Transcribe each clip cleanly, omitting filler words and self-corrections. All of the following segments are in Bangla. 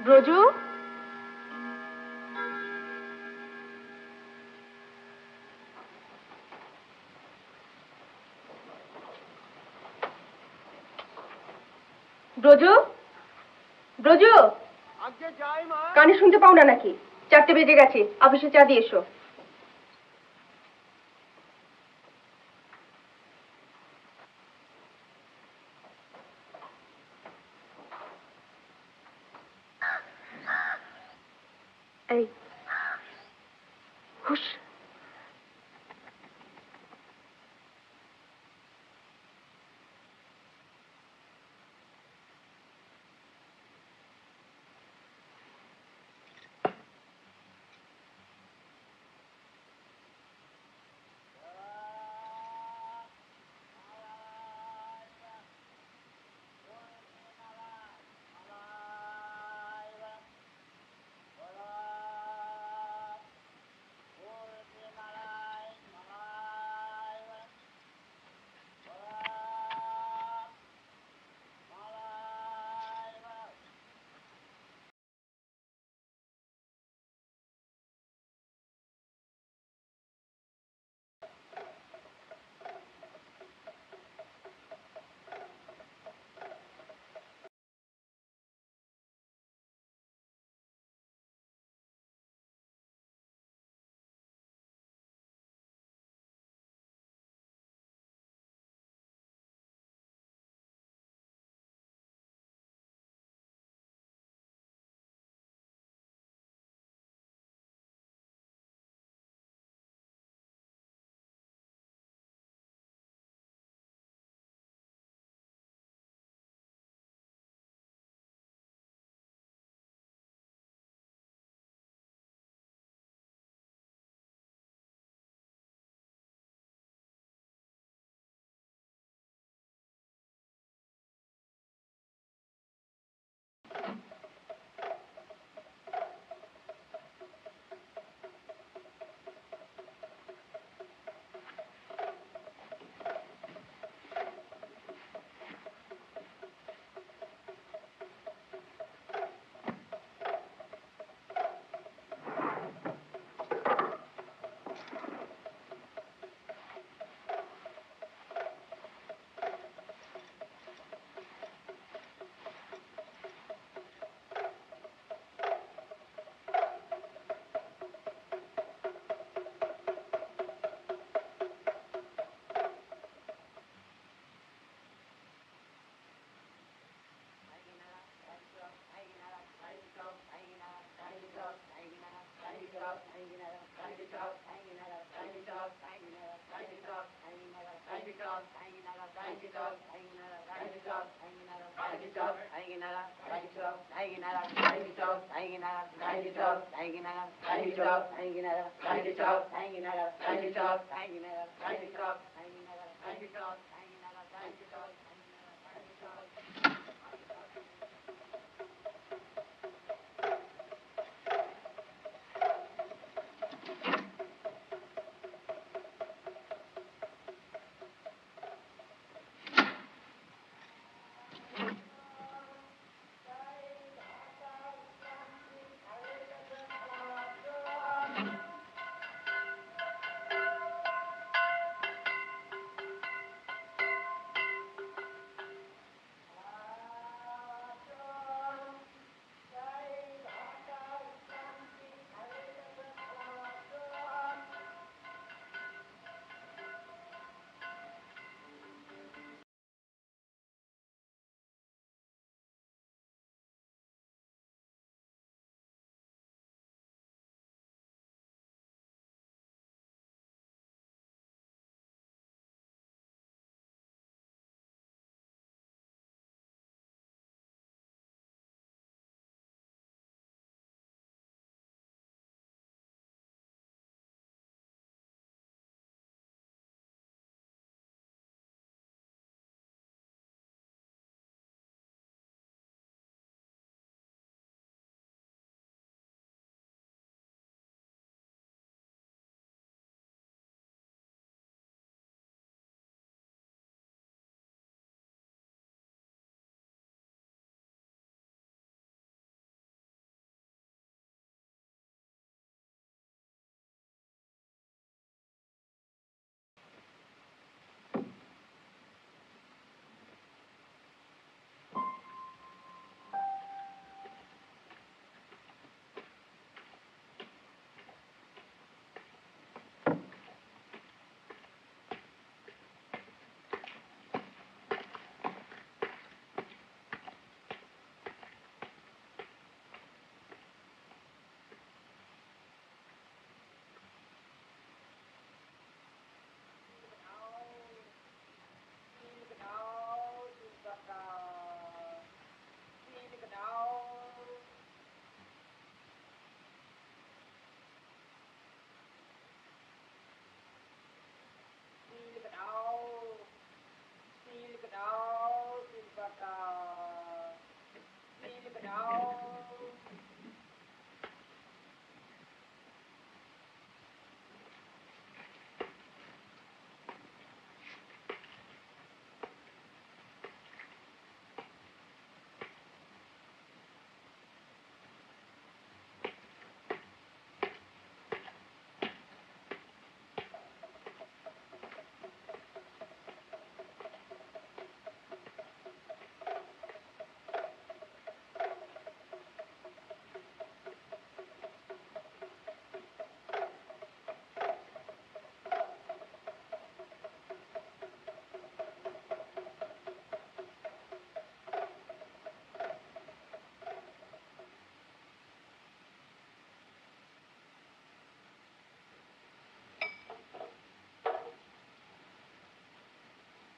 ব্রজু, ব্রজু, ব্রজু, কানে শুনতে পাও না নাকি? 4টে বেজে গেছে, অফিসে চা দিয়ে এসো। এই হুশ।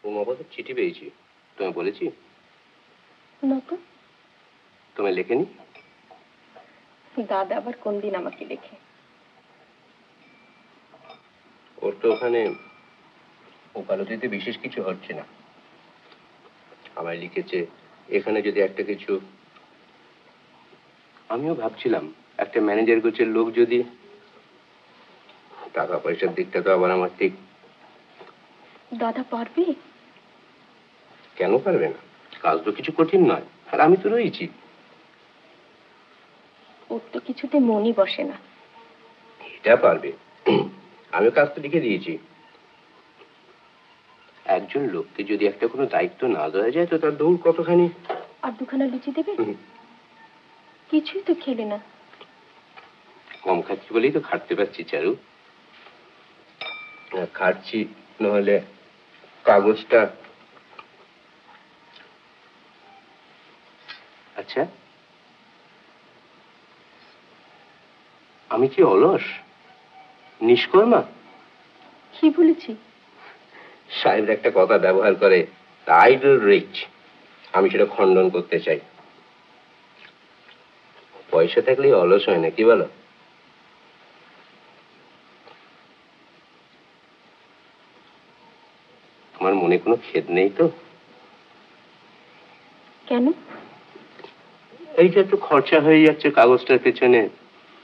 উমাপদের চিঠি পেয়েছি, তোমায় বলেছি? না তো। তোমায় লেখেনি? দাদা আবার কোন দিন আমাকে লেখে? ওর তো ওখানে ওকালতিতে বিশেষ কিছু হচ্ছে না। আমায় লিখেছে এখানে যদি একটা কিছু, আমিও ভাবছিলাম একটা ম্যানেজার গোছের লোক যদি, টাকা পয়সার দিকটা তো আবার আমার ঠিক। দাদা পারবে? কেন পারবে না? কাজ তো কিছু কঠিন নয়, আর আমি তো রয়েছি। ওর তো কিছুতে মনই বসে না। এটা পারবে, আমি কাজ তো লিখে দিয়েছি। একজন লোককে যদি একটা কোনো দায়িত্ব না দেওয়া যায় তো তার দৌড় কতখানি। আর দুখানা লুচি দেবে? কিছুই তো খেলে না। কম খাচ্ছি বলেই তো খাটতে পারছি চারু। খাচ্ছি নহলে কাগজটা। আচ্ছা, আমি কি অলস, নিষ্কর্মা? কি বলেছি? সাহেব একটা কথা ব্যবহার করে, আইডল রিচ, আমি সেটা খণ্ডন করতে চাই। পয়সা থাকলেই অলস হয় না, কি বলো? তোমার মনে কোনো খেদ নেই তো? কেন? এই যে একটু খরচা হয়ে যাচ্ছে কাগজটার পেছনে।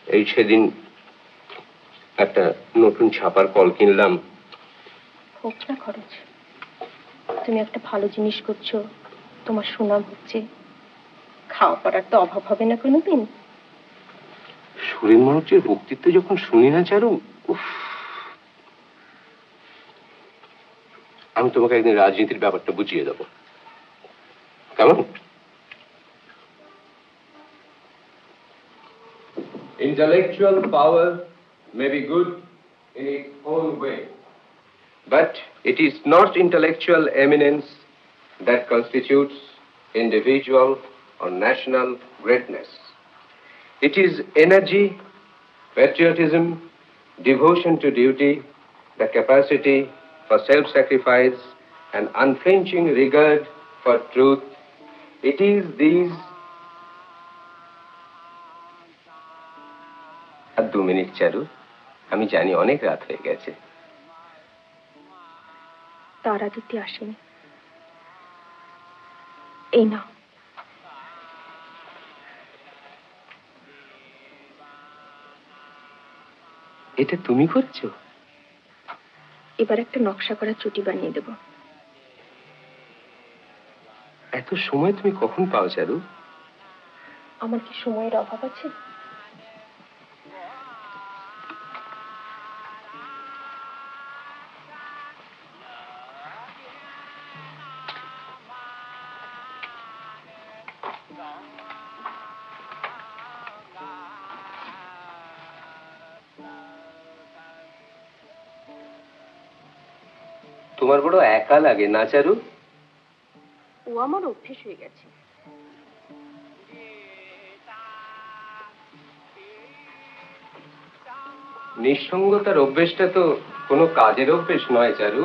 এই সেদিন একটা নতুন ছাপার কল কিনলাম। হোক না খরচ, তুমি একটা ভালো জিনিস করছো, তোমার সুনাম হচ্ছে, খাওয়া পড়ার তো অভাব হবে না কোনোদিন। সুরেন মানুষের বক্তৃত্ব যখন শুনি না চারু, আমি তোমাকে একদিন রাজনীতির ব্যাপারটা বুঝিয়ে দেবো, কেমন? Intellectual power may be good in its own way, but it is not intellectual eminence that constitutes individual or national greatness. It is energy, patriotism, devotion to duty, the capacity for self-sacrifice, and unflinching regard for truth. It is these. আর 2 মিনিট চারু, আমি জানি অনেক রাত হয়ে গেছে। তারা দিতে আসেনি, এই না। এটা তুমি করছো? এবার একটা নকশা করা চুটি বানিয়ে দেব। এত সময় তুমি কখন পাও চারু? আমার কি সময়ের অভাব আছে? তোমার বড় একা লাগে না চারু? ও আমার অভ্যেস হয়ে গেছে। নিঃসঙ্গতার অভ্যেসটা তো কোনো কাজের অভ্যেস নয় চারু।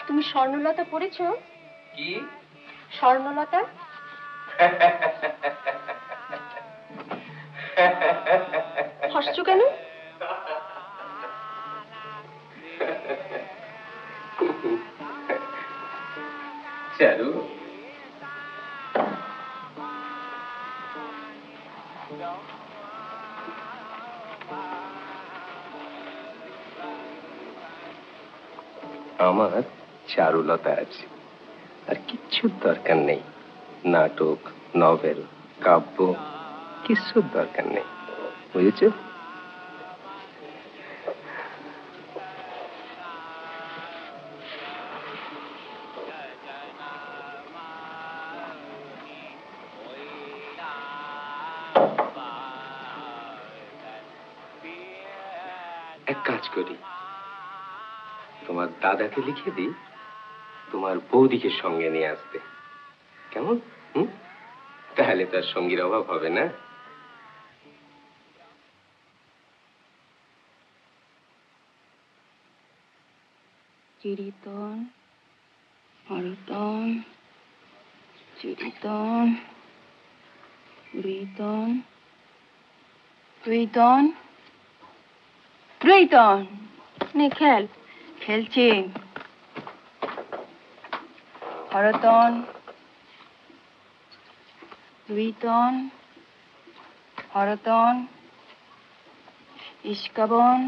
তুমি স্বর্ণলতা পড়েছো? কি? স্বর্ণলতা। হাসছো কেন? চারু, আমার চারুলতা আছে, আর কিচ্ছুর দরকার নেই। নাটক, নভেল, কাব্য, কিচ্ছুর দরকার নেই, বুঝেছ? এক কাজ করি, তোমার দাদাকে লিখে দিই তোমার বৌদিকে সঙ্গে নিয়ে আসতে, কেমন? তাহলে তার সঙ্গীর অভাব হবে না। চিরিতন, হরতন, চিরিতন, রুইতন, রুইতন, রুইতন। নে খেল। খেলছি। হরতন, রুইতন, হরতন, ইস্কাবন,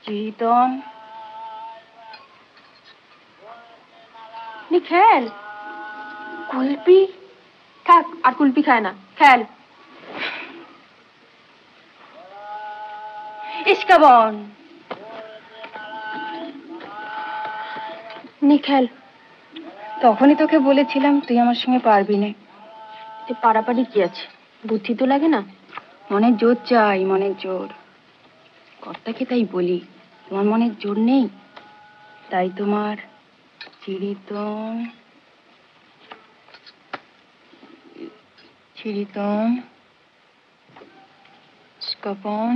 চিরিতন। নে খেল। কুলপি থাক, আর কুলপি খায় না, খেল। ইস্কাবন। নে খেল। তখনই তোকে বলেছিলাম তুই আমার সঙ্গে পারবি না। পারাপারি কি আছে, বুদ্ধি তো লাগে না? মনের জোর চাই, মনের জোর। কর্তাকে তাই বলি, তোমার মনের জোর নেই, তাই তোমার চিরিতন, চিরিতন, স্কাপন,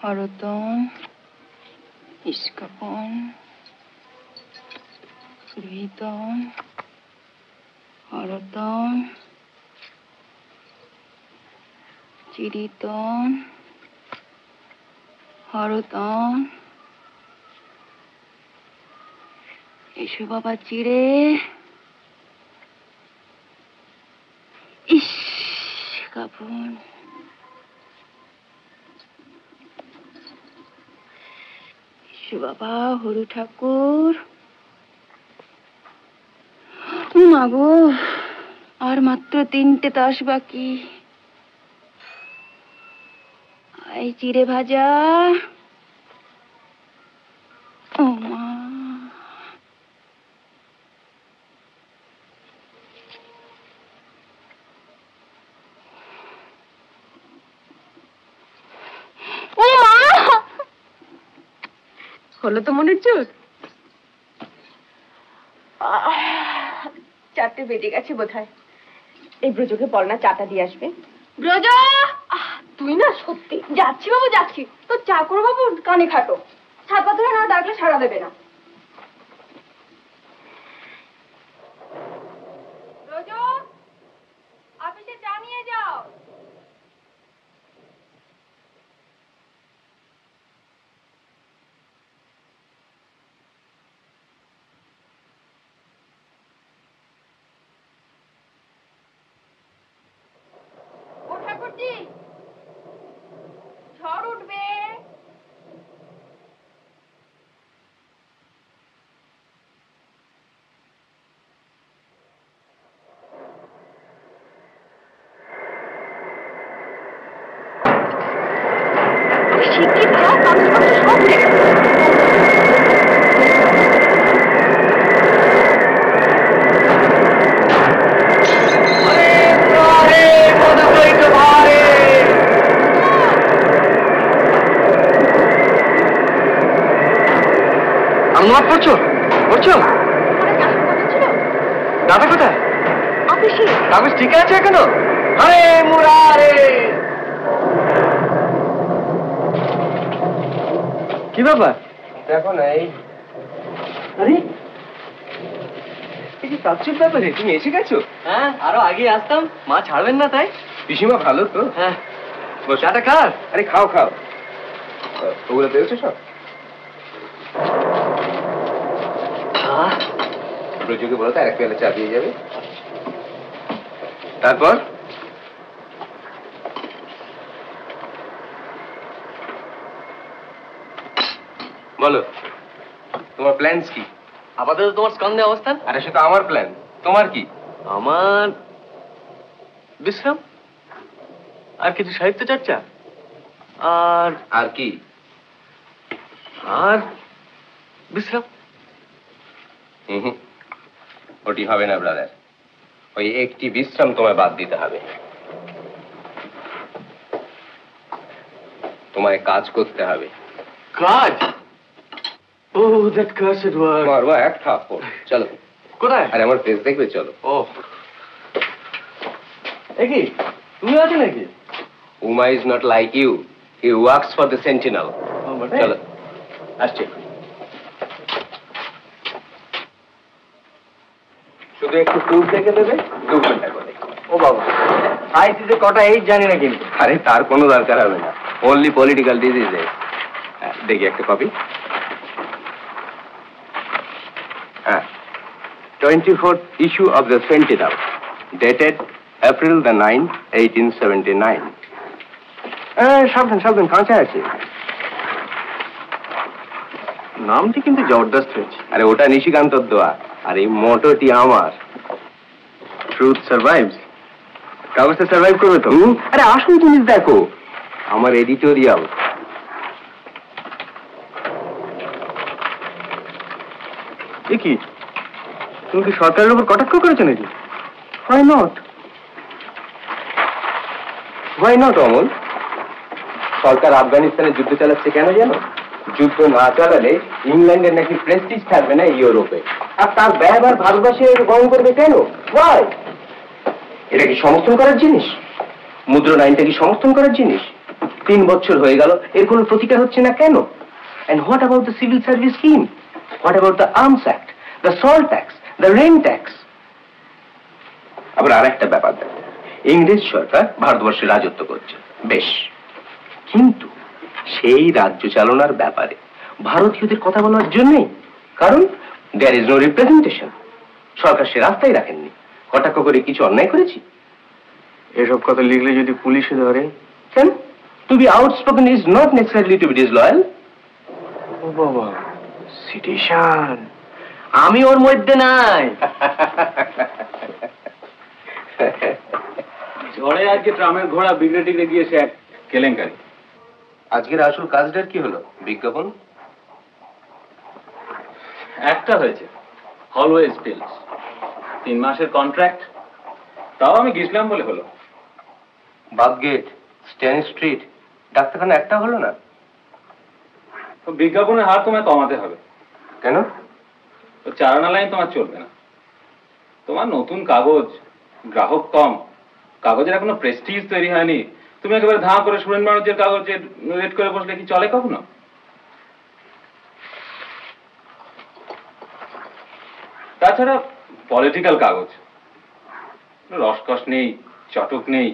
হরতন, ইস্কাপন, রুইতন, হরতন, চিরিতন, হরতন। এসো বাবা চিড়ে। ইস কাপন। এসো বাবা হরু ঠাকুর। মাগো, আর মাত্র 3টে তাস বাকি। এই চিড়ে ভাজা। ও মা, ও মা, হলো তো মনের জোর। 4টে বেজে গেছে বোধহয়। এই ব্রজকে বল না চাটা দিয়ে আসবে। ব্রজ। তুই না সত্যি। যাচ্ছি বাবু যাচ্ছি। তো চা করো বাবু, কানে খাটো। ছাদ পাথরে না ডাকলে সাড়া দেবে না। ব্রজ, অফিসে চা নিয়ে যাও। ও ঠাকুরজি, ঝড় উঠবে। শিগগির যাও, কাগজপত্র সব রেখে দাও। অনুবাদ পড়ছো? পড়ছো? দাদা কোথায়? অফিসে। কাগজ ঠিক আছে এখনো? আরে মুরারে! কি ব্যাপার? দেখো না এই। আরে এই যে তাচ্ছুর ব্যাপারে তুমি এসে গেছো? হ্যাঁ, আরো আগে আসতাম, মা ছাড়বেন না তাই। পিসিমা ভালো তো? হ্যাঁ, চাটা খাও। আরে খাও খাও। ওগুলো পেয়েছো সব? ব্রজকে বলো তো আরেক পেলে চা দিয়ে যাবে। তারপর বলো, তোমার প্ল্যানস কি? আপাতত তোমার স্কন্ধে অবস্থান। আরে সেটা আমার প্ল্যান, তোমার কি? আমার বিশ্রাম, আর কিছু সাহিত্য চর্চা, আর আর কি? আর বিশ্রাম। ওটি হবে না ব্রাদার, ওই একটি বিশ্রাম তোমায় বাদ দিতে হবে। তোমায় কাজ করতে হবে। কাজ? ও দ্যাট কার্সড ওয়ার্ড। মারবা এক থাপ্পড়। চলো। কোথায়? আরে আমার ফেস দেখবে, চলো। ও কি তুমি আছো নাকি? Uma is not like you, he works for the Sentinel. চলো। আসছি। শুধু একটু প্রুফ দেখে দেবে, 2 ঘন্টা করে। ও বাবা, আইসিতে কটা এইট জানি না কিন্তু। আরে তার কোনো দরকার হবে না, অনলি পলিটিক্যাল ডিজিজে। দেখি একটা কপি। হ্যাঁ, 24th issue of the Sentinel, dated April the 9th, 1879. সাবধান সাবধান, কাঁচা আছে। নামটি কিন্তু জবরদস্ত হয়েছে। আরে ওটা নিশিকান্তর দেওয়া, আর এই মোটোটি আমার। ট্রুথ সার্ভাইভস। কাগজটা সার্ভাইভ করবে তো? আরে আসল জিনিস দেখো, আমার এডিটোরিয়াল। এ কি, তুমি কি সরকারের উপর কটাক্ষ করেছো নাকি? Why not? Why not, Amal? সরকার আফগানিস্তানে যুদ্ধ চালাচ্ছে কেন জানো? যুদ্ধ না চালালে ইংল্যান্ডের নাকি প্রেস্টিজ থাকবে না ইউরোপে, আর তার ব্যবহার ভারতবর্ষে গ্রহণ করবে কেন? Why? এটা কি সমর্থন করার জিনিস? মুদ্রণ আইনটা কি সমর্থন করার জিনিস? 3 বছর হয়ে গেল, এর কোনো প্রতিকার হচ্ছে না কেন? And what about the civil service scheme? What about the Arms Act, the salt tax, the rent tax? আবার আরেকটা ব্যাপার দেখো, ইংরেজ সরকার ভারতবর্ষে রাজত্ব করছে, বেশ, কিন্তু সেই রাজ্য চালনার ব্যাপারে ভারতীয়দের কথা বলার জন্যই, কারণ দেয়ার ইজ নো রিপ্রেজেন্টেশন। সরকার সে রাস্তায় রাখেননি। কটাক্ষ করে কিছু অন্যায় করেছি? এসব কথা লিখলে যদি পুলিশে ধরে? কেন? To be outspoken is not necessarily to be disloyal. ও বাবা, সিটিশন। আমি ওর মধ্যে নাই। ঝড়ে আজকে ট্রামের ঘোড়া বিগড়ে টিগড়ে গিয়েছে, এক কেলেঙ্কারি। আজকের আসল কাজটার কি হলো? বিজ্ঞাপন একটা হয়েছে, অলওয়েজ বিলস, 3 মাসের কন্ট্রাক্ট, তাও আমি গেছিলাম বলে হলো। বাথগেট, স্ট্যান স্ট্রিট, ডাক্তারখানা একটা হলো না। তো বিজ্ঞাপনের হার তোমায় কমাতে হবে। কেন? তো 4 আনা লাইন তোমার চলবে না। তোমার নতুন কাগজ, গ্রাহক কম, কাগজের এখনো প্রেস্টিজ তৈরি হয়নি। তুমি একেবারে ধাঁ করে সুরেন মানুষের কাগজের রেড করে বসলে কি চলে কখনো? তাছাড়া পলিটিক্যাল কাগজ, রসকস নেই, চটক নেই,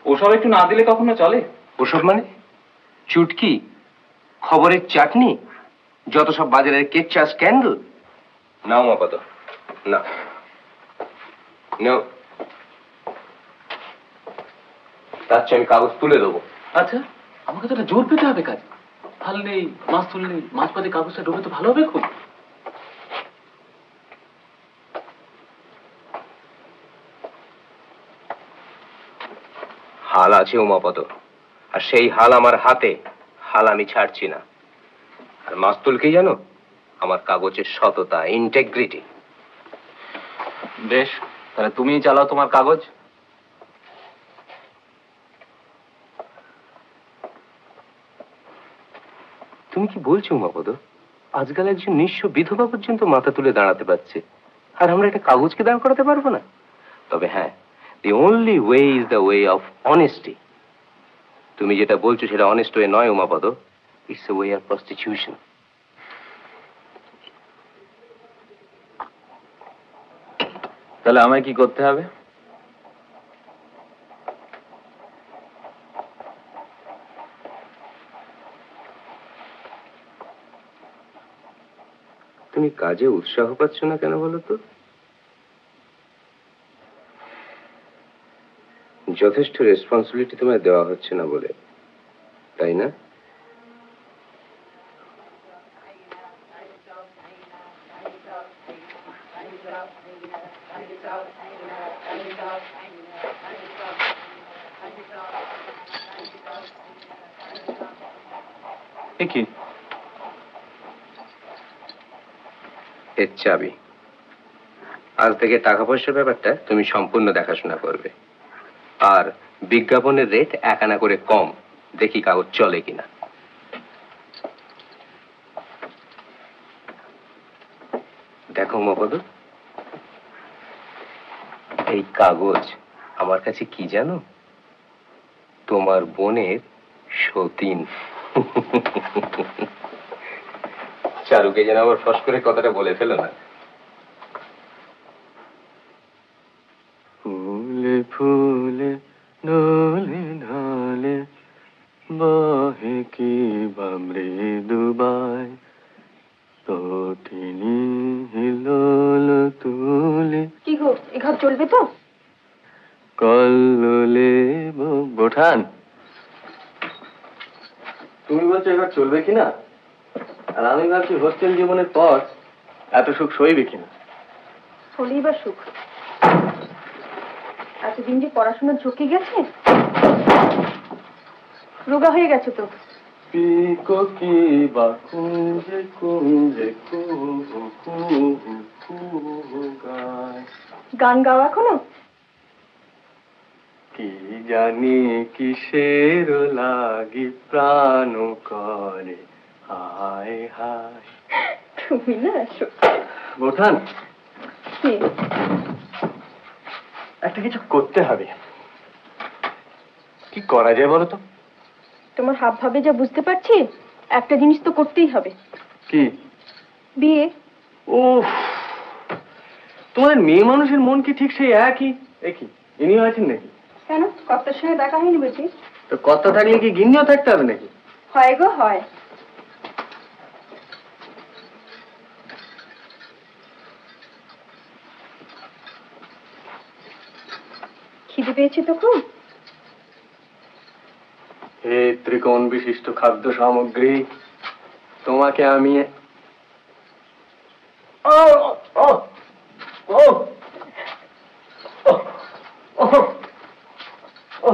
ওসব একটু না দিলে কখনো চলে? ওসব মানে চুটকি, খবরের চাটনি, যত সব বাজারের কেচ্চা স্ক্যান্ডাল। নাও আপাত, না নাও, তার চেয়ে আমি কাগজ তুলে দেবো। আচ্ছা, আমাকে তো একটা জোর পেতে হবে কাজ। ভাল নেই, মাছ তুল নেই, মাছ পাতে কাগজটা ডোবে তো ভালো হবে খুব। হাল আছে উমাপদ, আর সেই হাল আমার হাতে, হাল আমি ছাড়ছি না। আর মাস্তুল কি জানো? আমার কাগজের সততা, ইন্টেগ্রিটি। বেশ, তাহলে তুমিই চালাও তোমার কাগজ। তুমি কি বলছো উমাপদ? আজকাল একজন নিঃস্ব বিধবা পর্যন্ত মাথা তুলে দাঁড়াতে পারছে, আর আমরা একটা কাগজকে দাঁড় করাতে পারবো না? তবে হ্যাঁ, the only way is the way of honesty. তুমি যেটা বলছো সেটা অনেস্ট ওয়ে নয় Umapada, it's a way of prostitution. তাহলে আমায় কি করতে হবে? তুমি কাজে উৎসাহ পাচ্ছ না কেন বলো তো? যথেষ্ট রেসপন্সিবিলিটি তোমায় দেওয়া হচ্ছে না বলে, তাই না? কি এর চাবি। আজ থেকে টাকা পয়সার ব্যাপারটা তুমি সম্পূর্ণ দেখাশোনা করবে, আর বিজ্ঞাপনের রেট 1 আনা করে কম, দেখি কাগজ চলে কিনা। দেখো মহোদ, এই কাগজ আমার কাছে কি জানো? তোমার বোনের সতীন। চারুকে যেন আবার ফস করে কথাটা বলে ফেলো না। ফুলে ফুলে ঢলে ঢলে বহে কি বা মৃদুবাই, তটিনী হিলোল তুলে। কি গো, এ ঘর চলবে তো? কল্লোলে বোঠান, তুমি বলছো এবার চলবে কিনা, আর আমি ভাবছি হোস্টেল জীবনের পর এত সুখ সইবে কিনা। হলেই বা সুখ। এতদিন যে পড়াশোনা ঝুঁকে গেছে, রোগা হয়ে গেছে তো। পিকো কি বা কুঞ্জে কুঞ্জে কুহু কুহু কুহু গায়। গান গাও এখনো? কি জানি কিসের লাগি প্রাণ করে হায় হায়। তুমি না বোঠান, কি? একটা কিছু করতে হবে। কি করা যায় বলো তো? তোমার হাব ভাবে যা বুঝতে পারছি, একটা জিনিস তো করতেই হবে। কি? বিয়ে। ও, তোমাদের মেয়ে মানুষের মন কি ঠিক সেই একই? একই ইনিও আছেন নাকি? কেন, কর্তার সঙ্গে দেখা হয়নি বুঝি? তো কর্তা থাকলে কি গিন্নিও থাকতে হবে নাকি? হয় গো হয়। খিদে পেয়েছে তো খুব? হে ত্রিকোণ বিশিষ্ট খাদ্য সামগ্রী, তোমাকে আমি ও ও ও ও ও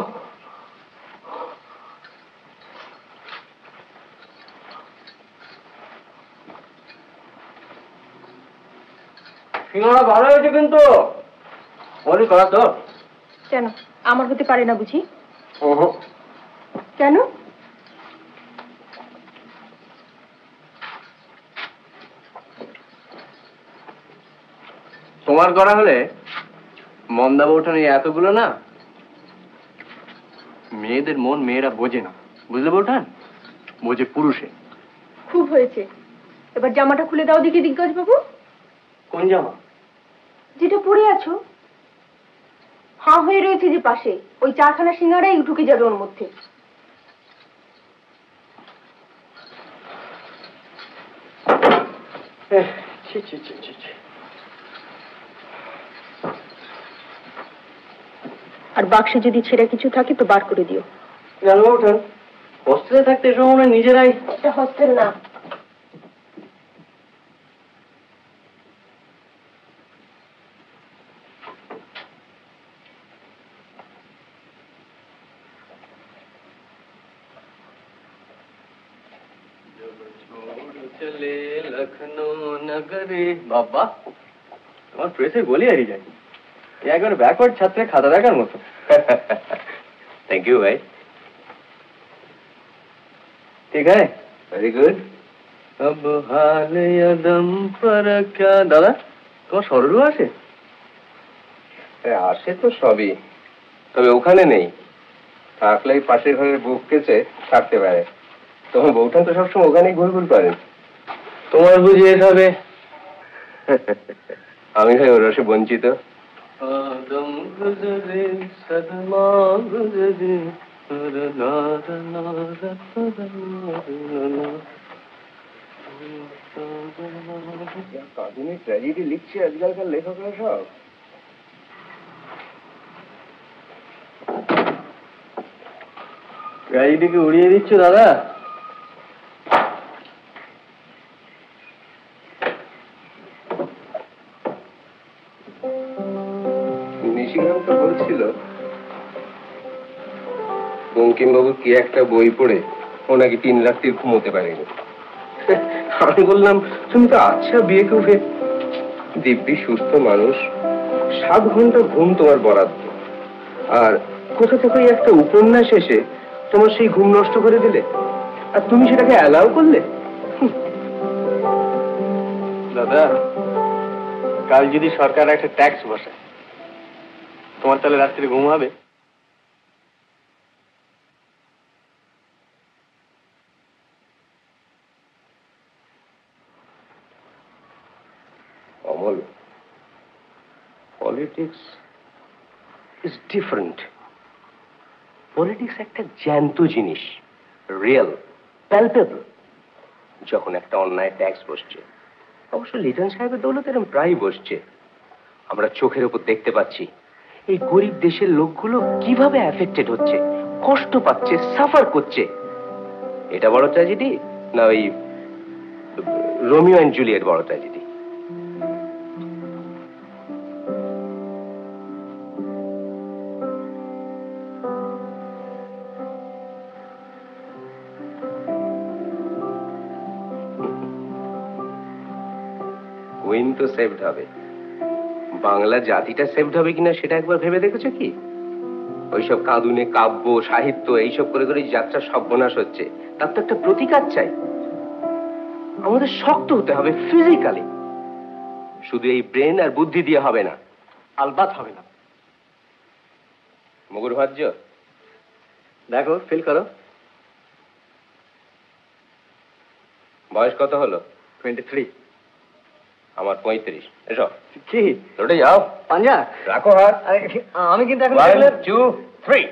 সিঙ্গারা ভালো হয়েছে কিন্তু মনে করা তো। কেন, আমার হতে পারে না বুঝি? ওহো, কেন? তোমার করা হলে মন্দা বউঠান এই এতগুলো না। মেয়েদের মন মেয়েরা বোঝে না, বুঝলে বউঠান, বোঝে পুরুষে। খুব হয়েছে, এবার জামাটা খুলে দাও দেখি দিগ্গজ বাবু। কোন জামা? যেটা পরে আছো। হাঁ হয়ে রয়েছে যে পাশে, ওই চারখানা সিঙ্গারাই ঢুকে যাবে ওর মধ্যে। ছি ছি ছি ছি ছি। আর বাক্সে যদি ছেঁড়া কিছু থাকে তো বার করে দিও। জানো বউঠান, হোস্টেলে থাকতে এসব মনে হয় নিজেরাই। এটা হোস্টেল না। চলে লখনৌ নগরে। বাবা, তোমার প্রেসের গলি হারিয়ে যায়। একবার ব্যাকওয়ার্ড ছাত্রের খাতা দেখার মতো। থ্যাংক ইউ ভাই। ঠিক আছে, ভেরি গুড। अब हाल यदम पर क्या। দাদা, তোমার সরলু আছে? আসে তো সবই, তবে ওখানে নেই। থাকলেই পাশের ঘরের বুক কেছে থাকতে পারে। তোমার বউঠান তো সবসময় ওখানেই ঘুরঘুর করেন। তোমার বুঝি এসবে? আমি ভাই ওর রসে বঞ্চিত। আদম গুজরে সদমা গুজরে কাঁদুনি ট্র্যাজেডি লিখছে আজকালকার লেখকরা সব। ট্র্যাজেডিকে উড়িয়ে দিচ্ছ দাদা? নিশিকান্ত তো বলছিল বঙ্কিমবাবুর কি একটা বই পড়ে ও নাকি 3 রাত্রি ঘুমোতে পারেনি। আমি বললাম, তুমি তো আচ্ছা বিয়ে করবে, দিব্যি সুস্থ মানুষ, 7 ঘন্টা ঘুম তোমার বরাদ্দ, আর কোথা থেকে একটা উপন্যাস এসে তোমার সেই ঘুম নষ্ট করে দিলে, আর তুমি সেটাকে অ্যালাউ করলে। দাদা, কাল যদি সরকার একটা ট্যাক্স বসায়, তোমার তাহলে রাত্রে ঘুম হবে? Politics is different. পলিটিক্স একটা জ্যান্ত জিনিস, রিয়েল, প্যালপেবল। যখন একটা অন্যায় ট্যাক্স বসছে, অবশ্য লিটন সাহেবের দৌলতে এরকম প্রায়ই বসছে, আমরা চোখের উপর দেখতে পাচ্ছি এই গরিব দেশের লোকগুলো কিভাবে অ্যাফেক্টেড হচ্ছে, কষ্ট পাচ্ছে, সাফার করছে। এটা বড় ট্র্যাজেডি না ওই রোমিও অ্যান্ড জুলিয়েট বড় ট্র্যাজেডি? কুইন তো সেভড হবে, বাংলা জাতিটা সেভড হবে কিনা সেটা একবার ভেবে দেখেছো কি? ওইসব কাঁদুনে কাব্য সাহিত্য এইসব করে করে যাত্রা সর্বনাশ হচ্ছে, তার তো একটা প্রতিকার চাই। আমাদের শক্ত হতে হবে ফিজিক্যালি, শুধু এই ব্রেন আর বুদ্ধি দিয়ে হবে না। আলবাত হবে না। মগুর ভাজ্য দেখো, ফিল করো। বয়স কত হলো? 23। আমার 35। এসো। কি রোডে যাও, পাঞ্জা রাখো হাত। আরে, আমি কিন্তু এখন 1 2 3।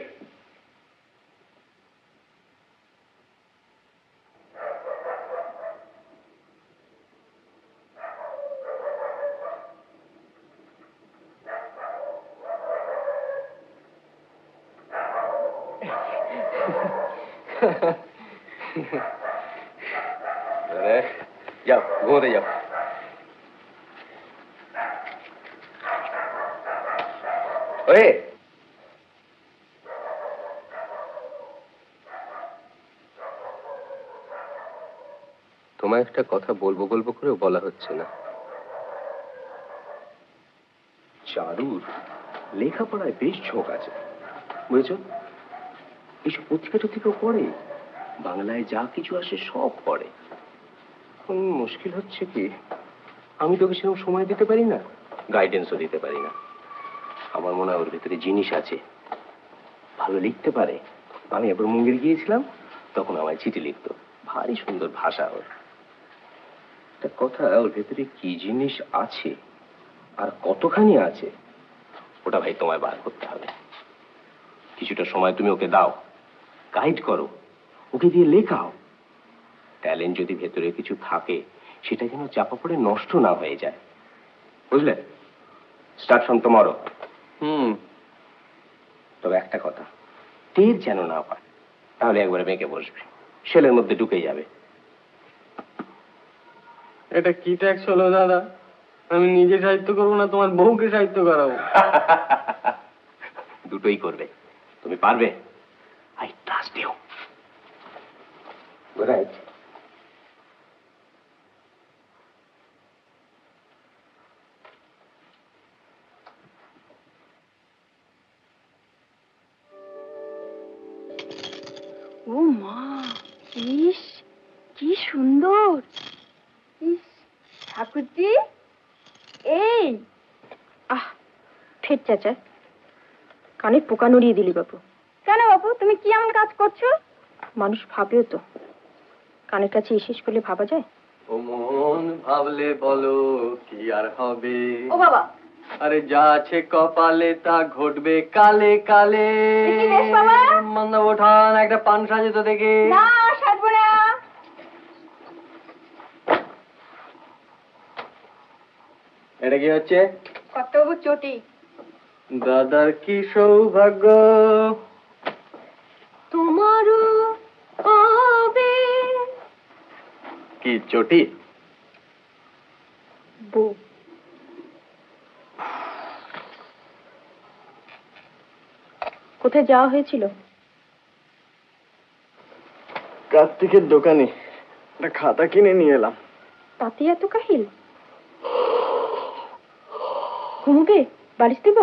যাও, ঘুমোতে যাও। ওরে, তোমায় একটা কথা বলবো বলবো করেও বলা হচ্ছে না। চারুর লেখাপড়ায় বেশ ঝোঁক আছে, বুঝেছ? এইসব পত্রিকা টত্রিকাও পড়ে, বাংলায় যা কিছু আসে সব পড়ে। এখন মুশকিল হচ্ছে কি, আমি তোকে সেরকম সময় দিতে পারি না, গাইডেন্সও দিতে পারি না। আমার মনে হয় ওর ভিতরে জিনিস আছে, ভালো লিখতে পারে। আমি একবার মুঙ্গের গিয়েছিলাম, তখন আমায় চিঠি লিখতো, ভারী সুন্দর ভাষা ওর। একটা কথা, ওর ভেতরে কি জিনিস আছে আর কতখানি আছে, ওটা ভাই তোমায় বার করতে হবে। কিছুটা সময় তুমি ওকে দাও, গাইড করো, ওকে দিয়ে লেখাও। ট্যালেন্ট যদি ভেতরে কিছু থাকে, সেটা যেন চাপা পড়ে নষ্ট না হয়ে যায়, বুঝলে? Start from tomorrow. তবে একটা কথা, টের যেন না পায়, তাহলে একবারে বেঁকে বসবে, শেলের মধ্যে ঢুকে যাবে। এটা কি ট্যাক্স হলো দাদা? আমি নিজে সাহিত্য করবো না তোমার বউকে সাহিত্য করাবো? দুটোই করবে, তুমি পারবে। I trust you. Good night. ও মা, ইস কি সুন্দর! ইস ঠাকুরজি, এই আহ, ফের চাচা, কানে পোকা নড়িয়ে দিলি বাবু। কেন বাবু, তুমি কি এমন কাজ করছো? মানুষ ভাবেও তো, কানের কাছে এসেস করলে ভাবা যায়? ও মন ভাবলে বলো কি আর হবে? ও বাবা, আরে যা আছে কপালে তা ঘটবে কালে কালে। এ কি বেশ বাবা? মন্দ ওঠান একটা পান সাজে তো দেখে। না সাজবো না। এটা কি হচ্ছে? কর্তাবাবু চটি। দাদার কি সৌভাগ্য, তোমারও হবে কি চটি? বউ। কোথায় যাওয়া হয়েছিল? কার্তিকের দোকানে একটা খাতা কিনে নিয়ে এলাম। তাতে এত কাহিল? ঘুমুকে বালিশ দেব?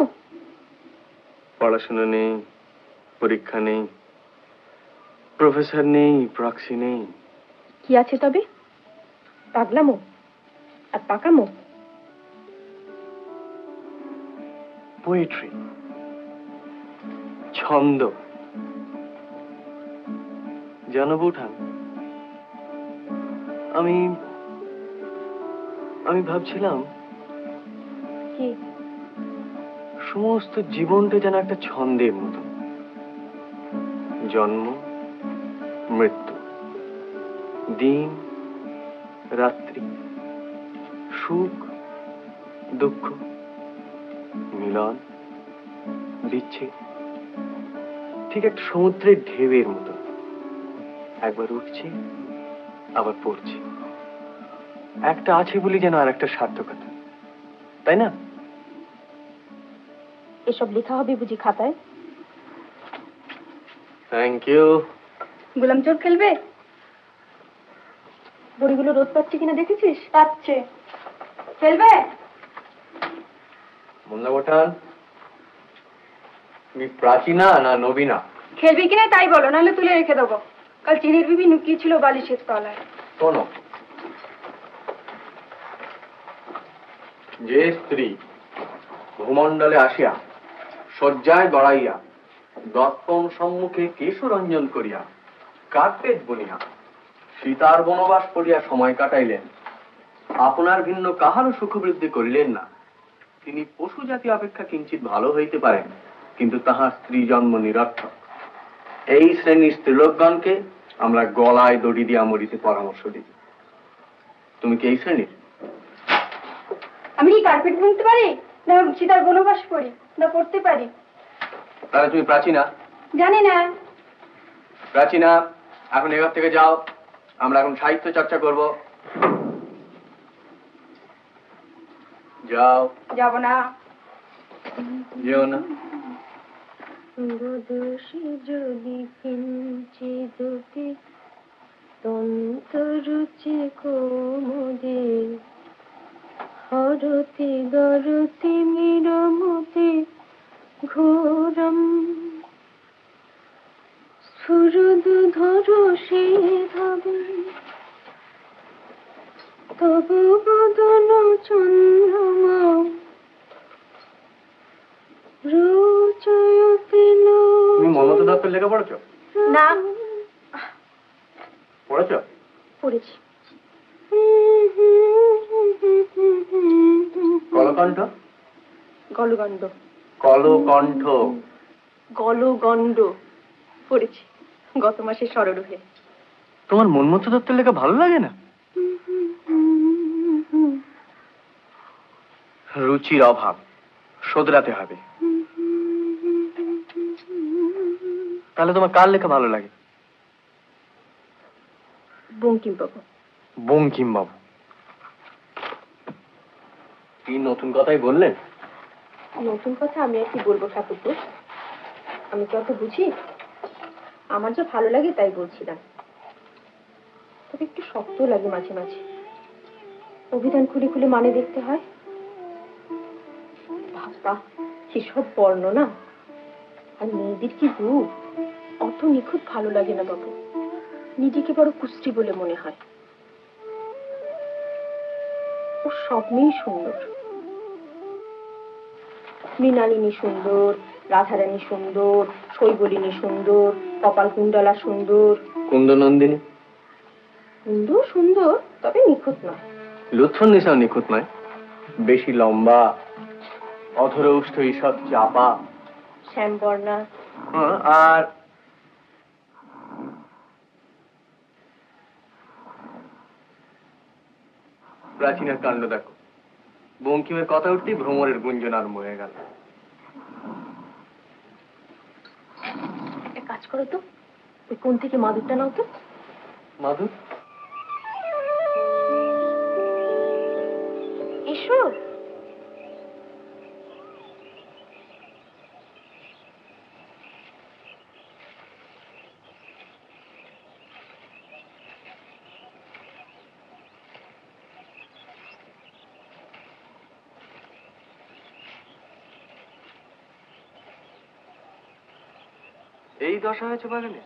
পড়াশোনা নেই, পরীক্ষা নেই, প্রফেসর নেই, প্রক্সি নেই। কি আছে তবে? পাগলামো আর পাকামো? পোয়েট্রি, ছন্দ। জানো বৌঠান, আমি ভাবছিলাম কি? সমস্ত জীবনটা যেন একটা ছন্দের মতো, জন্ম মৃত্যু, দিন রাত্রি, সুখ দুঃখ, মিলন বিচ্ছেদ, ঠিক একটা সমুদ্রের ঢেউয়ের মতো, একবার উঠছে আবার পড়ছে, একটা আছে বলি যেন আর একটা সার্থকতা, তাই না? এসব লেখা হবে বুঝি খাতায়? Thank you. গোলাম চোর খেলবে? বড়িগুলো রোদ পাচ্ছে কিনা দেখেছিস? পাচ্ছে। খেলবে? মোল্লা বোঠান, তুমি প্রাচীনা না নবীনা? খেলবে কিনা তাই বলো, নাহলে তুলে রেখে দেবো। কাল চিনির বিবি লুকিয়ে ছিল বালিশের তলায়। শোনো, যে স্ত্রী ভূমণ্ডলে আসিয়া শয্যায় গড়াইয়া দর্পণ সম্মুখে কেশরঞ্জন করিয়া কার্পেট বুনিয়া সীতার বনবাস করিয়া সময় কাটাইলেন, আপনার ভিন্ন কাহারও সুখবৃদ্ধি করিলেন না, তিনি পশু জাতি অপেক্ষা কিঞ্চিত ভালো হইতে পারেন, কিন্তু তাহার স্ত্রী জন্ম নিরর্থক। এই শ্রেণীর স্ত্রীলোকগণকে আমরা গলায় দড়ি দিয়া মরিতে পরামর্শ দিই। তুমি কি এই শ্রেণীর? আমি কি কার্পেট বুনতে পারি, না সীতার বনবাস করি, না পড়তে পারি? তাহলে তুমি প্রাচীনা? জানি না। প্রাচীনা, এখন এবার থেকে যাও, আমরা এখন সাহিত্য চর্চা করব। যাও। যাব না। যেও না। বদসি যদি কিঞ্চিদপি তন্তরুচি কোমদে হরতি দরতি মিরমতি ঘোরম স্ফুরদু ধরসি ভাবে তবু বদন চন্দ্রমা তুমি মমতা দত্তের লেখা পড়েছো? না। পড়েছো? পড়েছি। কলকণ্ঠ? গলগণ্ড। কলকণ্ঠ। গলগণ্ড পড়েছি গত মাসে সরোহে। তোমার মনমতো দত্তের লেখা ভালো লাগে না? রুচির অভাব শোধরাতে হবে। তাহলে তোমার কার লেখা ভালো লাগে? বঙ্কিমবাবু। বঙ্কিমবাবু কি নতুন কথাই বললেন? নতুন কথা আমি আর কি বলবো ঠাকুরপো, আমি তো অত বুঝি, আমার যা ভালো লাগে তাই বলছিলাম। তবে একটু শক্ত লাগে মাঝে মাঝে, অভিধান খুলে খুলে মানে দেখতে হয়। বাবা কিসব বর্ণনা, আর মেয়েদের কি রূপ, অত নিখুঁত ভালো লাগে না বাবু, নিজেকে বড় কুষ্টি বলে মনে হয়। ও সব মেয়েই সুন্দর, মৃণালিনী সুন্দর, রাধারানী সুন্দর, শৈবলিনী সুন্দর, কপালকুণ্ডলা সুন্দর, কুন্দনন্দিনী? কুন্দ সুন্দর, তবে নিখুঁত নয়। লুৎফুন্নিসাও নিখুঁত নয়, বেশি লম্বা, অধরৌষ্ঠ ঈষৎ চাপা। শ্যামবর্ণা। আর প্রাচীনের কাণ্ড দেখো, বঙ্কিমের কথা উঠতেই ভ্রমরের গুঞ্জন আরম্ভ হয়ে গেল। এক কাজ করো তো, ওই কোণ থেকে মাদুরটা নাও তো। মাধুর? এসো। এই দশা হয়েছে বাগানে?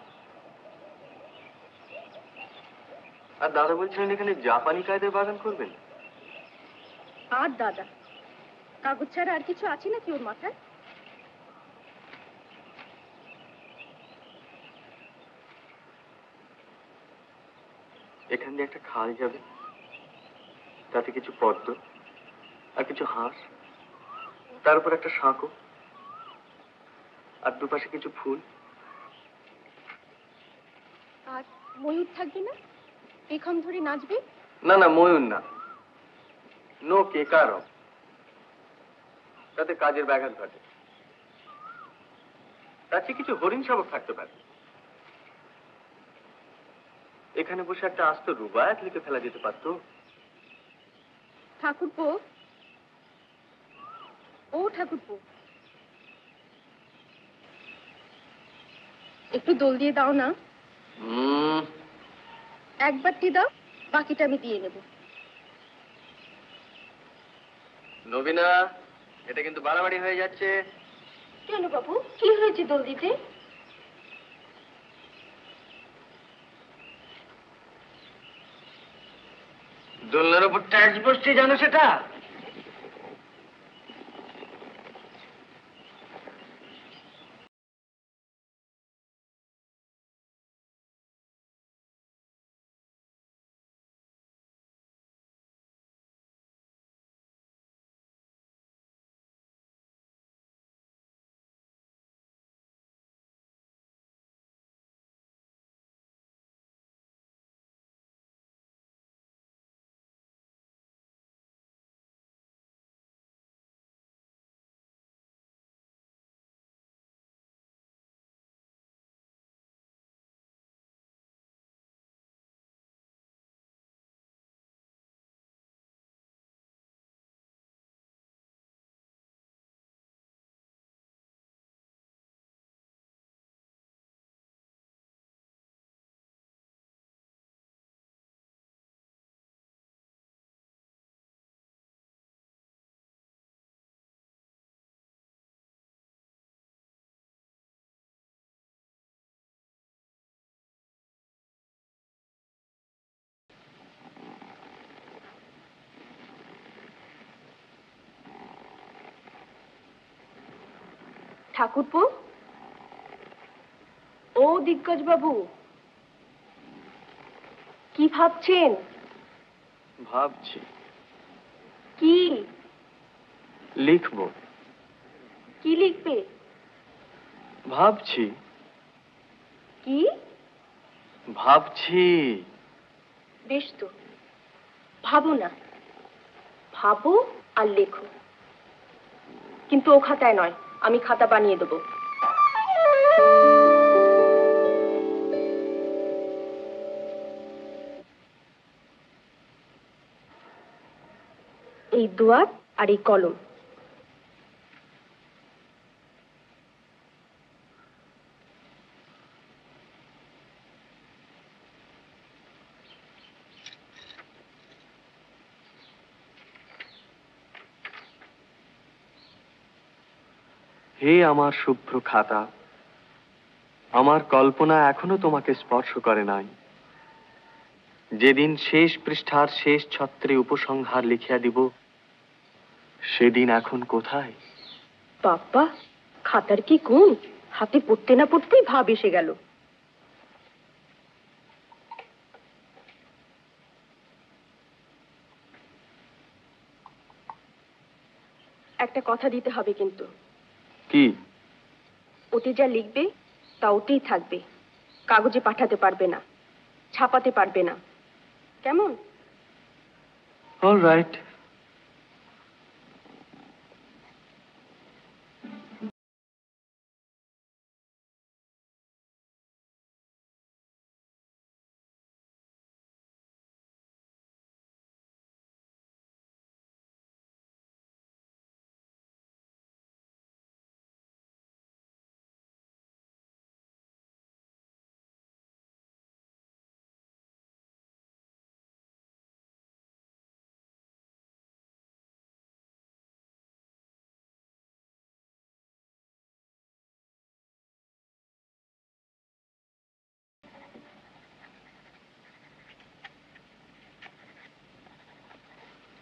আর দাদা বলছিলেন এখানে জাপানি কায়দায় বাগান করবেন? আর দাদা, কাগজ ছাড়া আর কিছু আছে নাকি ওর মাথায়? এখান দিয়ে একটা খাল যাবে, তাতে কিছু পদ্ম আর কিছু হাঁস, তার উপর একটা সাঁকো, আর দুপাশে কিছু ফুল। আর ময়ূর থাকবে না? পেখম ধরে নাচবে? না না, ময়ূর না, নো কেকারও, তাতে কাজের ব্যাঘাত ঘটে। তাতে কিছু হরিণ শাবক থাকতে পারে। এখানে বসে একটা আস্ত রুবায়াত লিখে ফেলা যেতে পারতো। ঠাকুরপো, ও ঠাকুরপো, একটু দোল দিয়ে দাও না। একবারটি দাও, বাকিটা আমি দিয়ে নেব। নবীনা, এটা কিন্তু বাড়াবাড়ি হয়ে যাচ্ছে। কেন বাবু, কি হয়েছে দোল দিতে? দোলনার উপর ট্যাক্স বসছে, জানো সেটা? ঠাকুরপো, ও দিগ্গজ বাবু, কি ভাবছেন? ভাবছি কি? লিখবো। কি লিখবে? ভাবছি কি? ভাবছি। বেশ তো, ভাবো না, ভাবো আর লেখো, কিন্তু ও খাতায় নয়, আমি খাতা বানিয়ে দেবো। এই দুয়ার আর এই কলম। হে আমার শুভ্র খাতা, আমার কল্পনা এখনো তোমাকে স্পর্শ করে নাই। যেদিন শেষ পৃষ্ঠার শেষ ছত্রে উপসংহার লিখিয়া দিব, সেদিন এখন কোথায়? বাবা, খাতার কি গুণ, হাতে পড়তে না পড়তেই ভাব এসে গেল। একটা কথা দিতে হবে কিন্তু। কি? ওতে যা লিখবে তা ওতেই থাকবে, কাগজে পাঠাতে পারবে না, ছাপাতে পারবে না, কেমন? All right.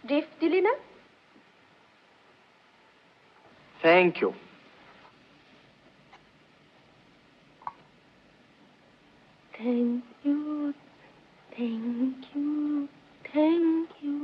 রেফ দিলি না? Thank you. Thank you, thank you, thank you.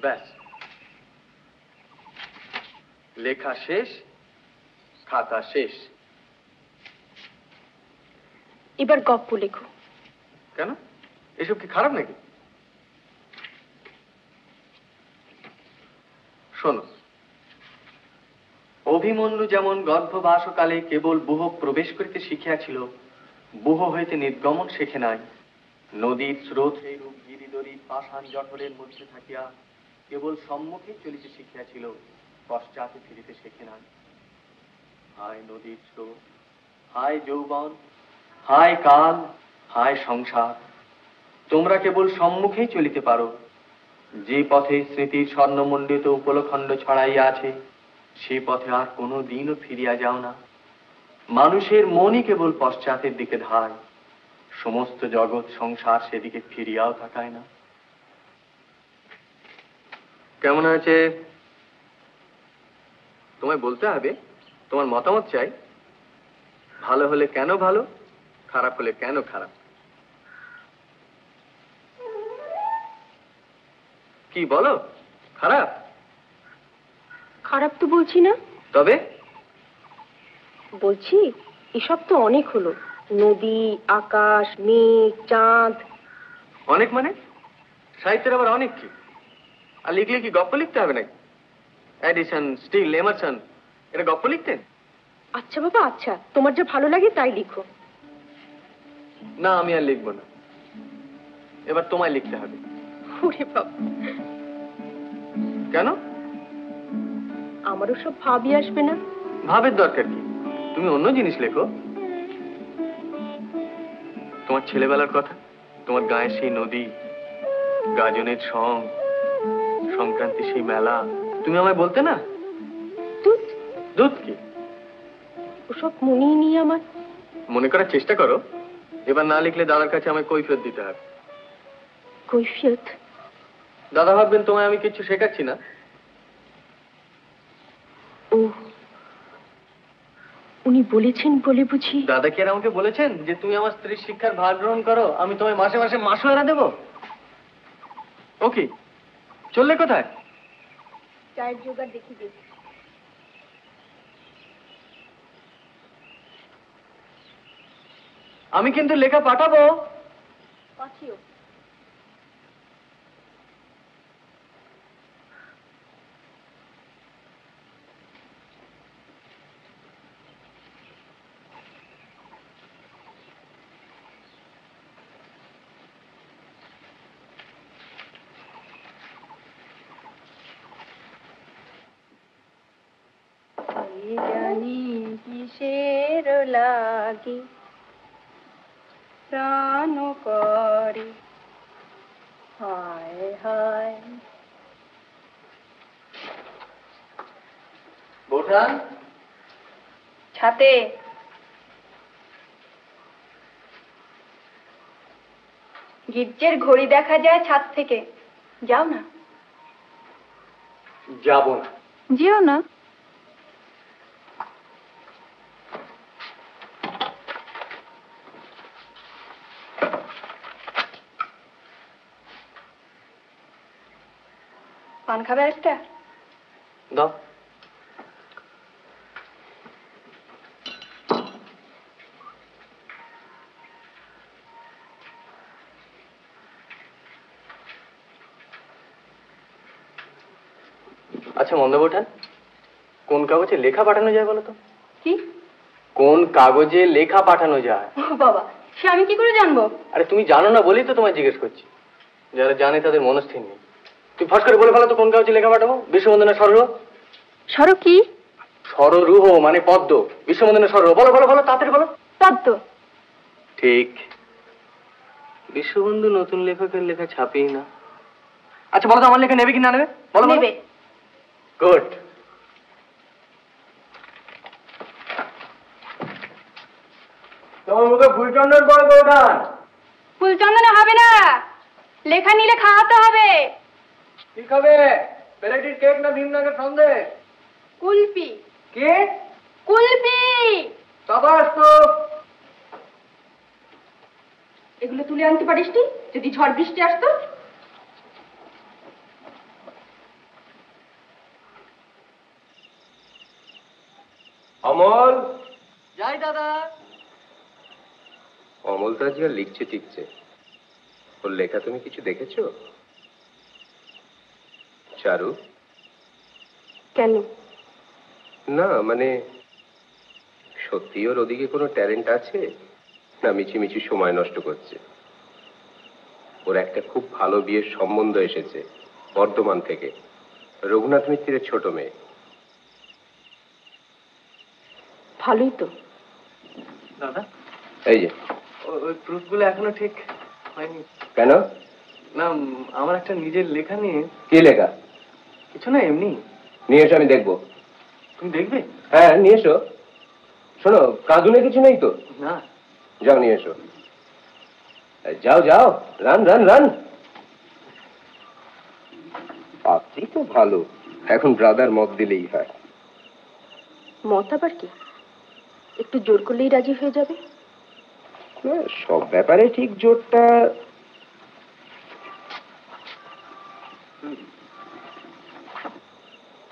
ব্যাস, লেখা শেষ, খাতা শেষ। এবার গপ্প লেখো। কেন, এসব কি খারাপ নাকি? শোনো, অভিমন্যু যেমন গর্ভবাসকালে কেবল বুহ প্রবেশ করিতে শিখিয়াছিল, বুহ হইতে নির্গমন শেখে নাই, নদীর স্রোত সেইরূপ গিরিদরি পাষাণ জঠরের মধ্যে থাকিয়া কেবল সম্মুখে চলিতে শিখিয়াছিল, পশ্চাতে ফিরিতে শেখে নাই। হায় নদীর স্রোত, হায় যৌবন, হায় কাল, হায় সংসার, তোমরা কেবল সম্মুখেই চলিতে পারো। যে পথে স্মৃতির স্বর্ণমণ্ডিত উপলখণ্ড ছড়াইয়া আছে, সে পথে আর কোনো দিনও ফিরিয়া যাও না। মানুষের মনই কেবল পশ্চাতের দিকে ধায়, সমস্ত জগৎ সংসার সেদিকে ফিরিয়াও তাকায় না। কেমন আছে তোমায় বলতে হবে, তোমার মতামত চাই। ভালো হলে কেন ভালো, খারাপ হলে কেন খারাপ। কি বলো, খারাপ? খারাপ তো বলছি না। তবে বলছি এসব তো অনেক হলো, নদী, আকাশ, মেঘ, চাঁদ। অনেক মানে? সাহিত্যের আবার অনেক কি? আর লিখলে কি গপ্প লিখতে হবে নাকি? এডিসন, স্টিল, এমারসন এটা গপ্প লিখতেন? আচ্ছা বাবা, আচ্ছা, তোমার যা ভালো লাগে তাই লিখো। না, আমি আর লিখবো না, এবার তোমায় লিখতে হবে। ওরে বাবা, কেন? আমারও সব ভাবই আসবে না। ভাবের দরকার কি, তুমি অন্য জিনিস লেখো। তোমার ছেলেবেলার কথা, তোমার গায়ের সেই নদী, গাজনের সং, সংক্রান্তি সেই মেলা, তুমি আমায় বলতে না? দুধ দুধ কি? ওসব মনেই নিয়ে আমার। মনে করার চেষ্টা করো, এবার না লিখলে দাদার কাছে আমায় কৈফিয়ত দিতে হবে। কৈফিয়ত? দাদা ভাববেন তোমায় আমি কিছু শেখাচ্ছি না। ও, উনি বলেছেন বলে বুঝি? দাদা কি আর আমাকে বলেছেন যে তুমি আমার স্ত্রীর শিক্ষার ভার গ্রহণ করো, আমি তোমায় মাসে মাসে মাসোয়ারা দেবো? ওকে, চললে কোথায়? চায়ের জোগাড় দেখি দিই। আমি কিন্তু লেখা পাঠাবো। পাঠিও। জানি কিসের লাগি প্রাণ করে হায় হায়। বোঠান, ছাতে গির্জের ঘড়ি দেখা যায় ছাদ থেকে। যাও না। যাব না। যেও না। পান খাবে একটা? দাও। আচ্ছা মন্দবটান, কোন কাগজে লেখা পাঠানো যায় বলো তো? কি? কোন কাগজে লেখা পাঠানো যায়? ও বাবা, সে আমি কি করে জানবো? আরে তুমি জানো না বলেই তো তোমায় জিজ্ঞেস করছি। যারা জানে তাদের মনস্থির নেই। তুই ফস করে বলে ফেলো তো কোন কাগজে লেখা পাঠাবো? বিশ্ববন্দনা সররুহ। সরো কি? সররুহ মানে পদ্ম, বিশ্ববন্দনা সররুহ। বলো বলো বলো, তাড়াতাড়ি বলো। পদ্ম। ঠিক। বিশ্ববন্ধু নতুন লেখকের লেখা ছাপেই না। আচ্ছা বলো তো আমার লেখা নেবে কি না নেবে? বলো। নেবে। গুড। তোমার মুখে ফুলচন্দন পড়বে ওটা? ফুলচন্দনে হবে না, লেখা নিলে খাওয়াতে হবে। কি খাবে? পেলেটির কেক না ভীমনাগের সন্দেশ? কুলপি। কে? কুলপি। সাবাস তো। এগুলো তুলে আনতে পারিস নি? যদি ঝড় বৃষ্টি আসতো। অমল। যাই দাদা। অমল তো আজকাল লিখছে টিকছে। ওর লেখা তুমি কিছু দেখেছো? চারু? কেন? না মানে সত্যি ওর ওদিকে কোনো ট্যালেন্ট আছে না মিছিমিছি সময় নষ্ট করছে? ওর একটা খুব ভালো বিয়ের সম্বন্ধ এসেছে বর্ধমান থেকে, রঘুনাথ মিত্রের ছোট মেয়ে। ভালোই তো। দাদা এই যে ওই প্রুফগুলো এখনো ঠিক হয়নি। কেন? না আমার একটা নিজের লেখা নিয়ে। কি লেখা? কিছু না, এমনি। নিয়ে এসো, আমি দেখবো। তুমি দেখবে? হ্যাঁ নিয়ে এসো। শোনো, কাঁদুনে কিছু নেই তো? না। যাও নিয়ে এসো। যাও যাও, রান রান রান। পাত্রী তো ভালো, এখন ব্রাদার মত দিলেই হয়। মত আবার কি? একটু জোর করলেই রাজি হয়ে যাবে। সব ব্যাপারে ঠিক জোরটা।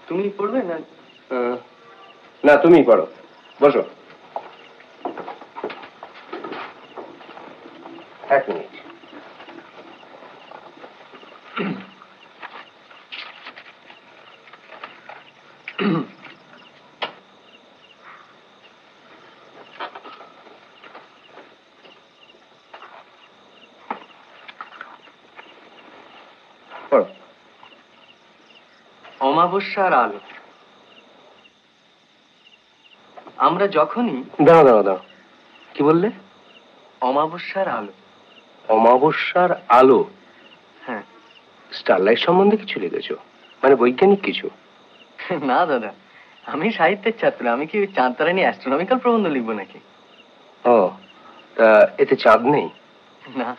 তুমি পড়বে না? না তুমি পড়ো, বসো। এক মিনিট। পড়ো। অমাবস্যার আলো। আমরা যখনই। দাঁড়াও দাঁড়াও দাঁড়াও, কি বললে? অমাবস্যার আলো। অমাবস্যার আলো? হ্যাঁ। স্টারলাইট সম্বন্ধে কিছু লিখেছো? মানে বৈজ্ঞানিক কিছু? না দাদা, আমি সাহিত্যের ছাত্র, আমি কি চাঁদতারা নিয়ে অ্যাস্ট্রোনমিক্যাল প্রবন্ধ লিখবো নাকি? ও, তা এতে চাঁদ নেই? না।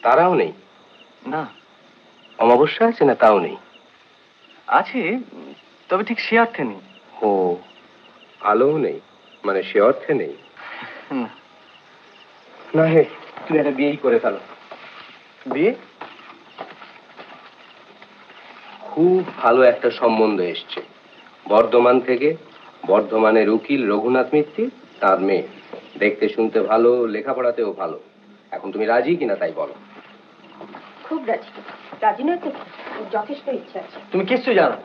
তারাও নেই? না। অমাবস্যা আছে না তাও নেই? আছে, তবে ঠিক সে অর্থে নেই। ও, আলোও নেই, মানে সে অর্থে নেই? না। না হে, তুই একটা বিয়েই করে ফেলো। বিয়ে? খুব ভালো একটা সম্বন্ধ এসছে বর্ধমান থেকে। বর্ধমানের উকিল রঘুনাথ মিত্র, তার মেয়ে। দেখতে শুনতে ভালো, লেখাপড়াতেও ভালো। এখন তুমি রাজি কিনা তাই বলো। খুব রাজি। রাজি নয় তো, যথেষ্ট ইচ্ছা আছে। তুমি কিচ্ছু জানো,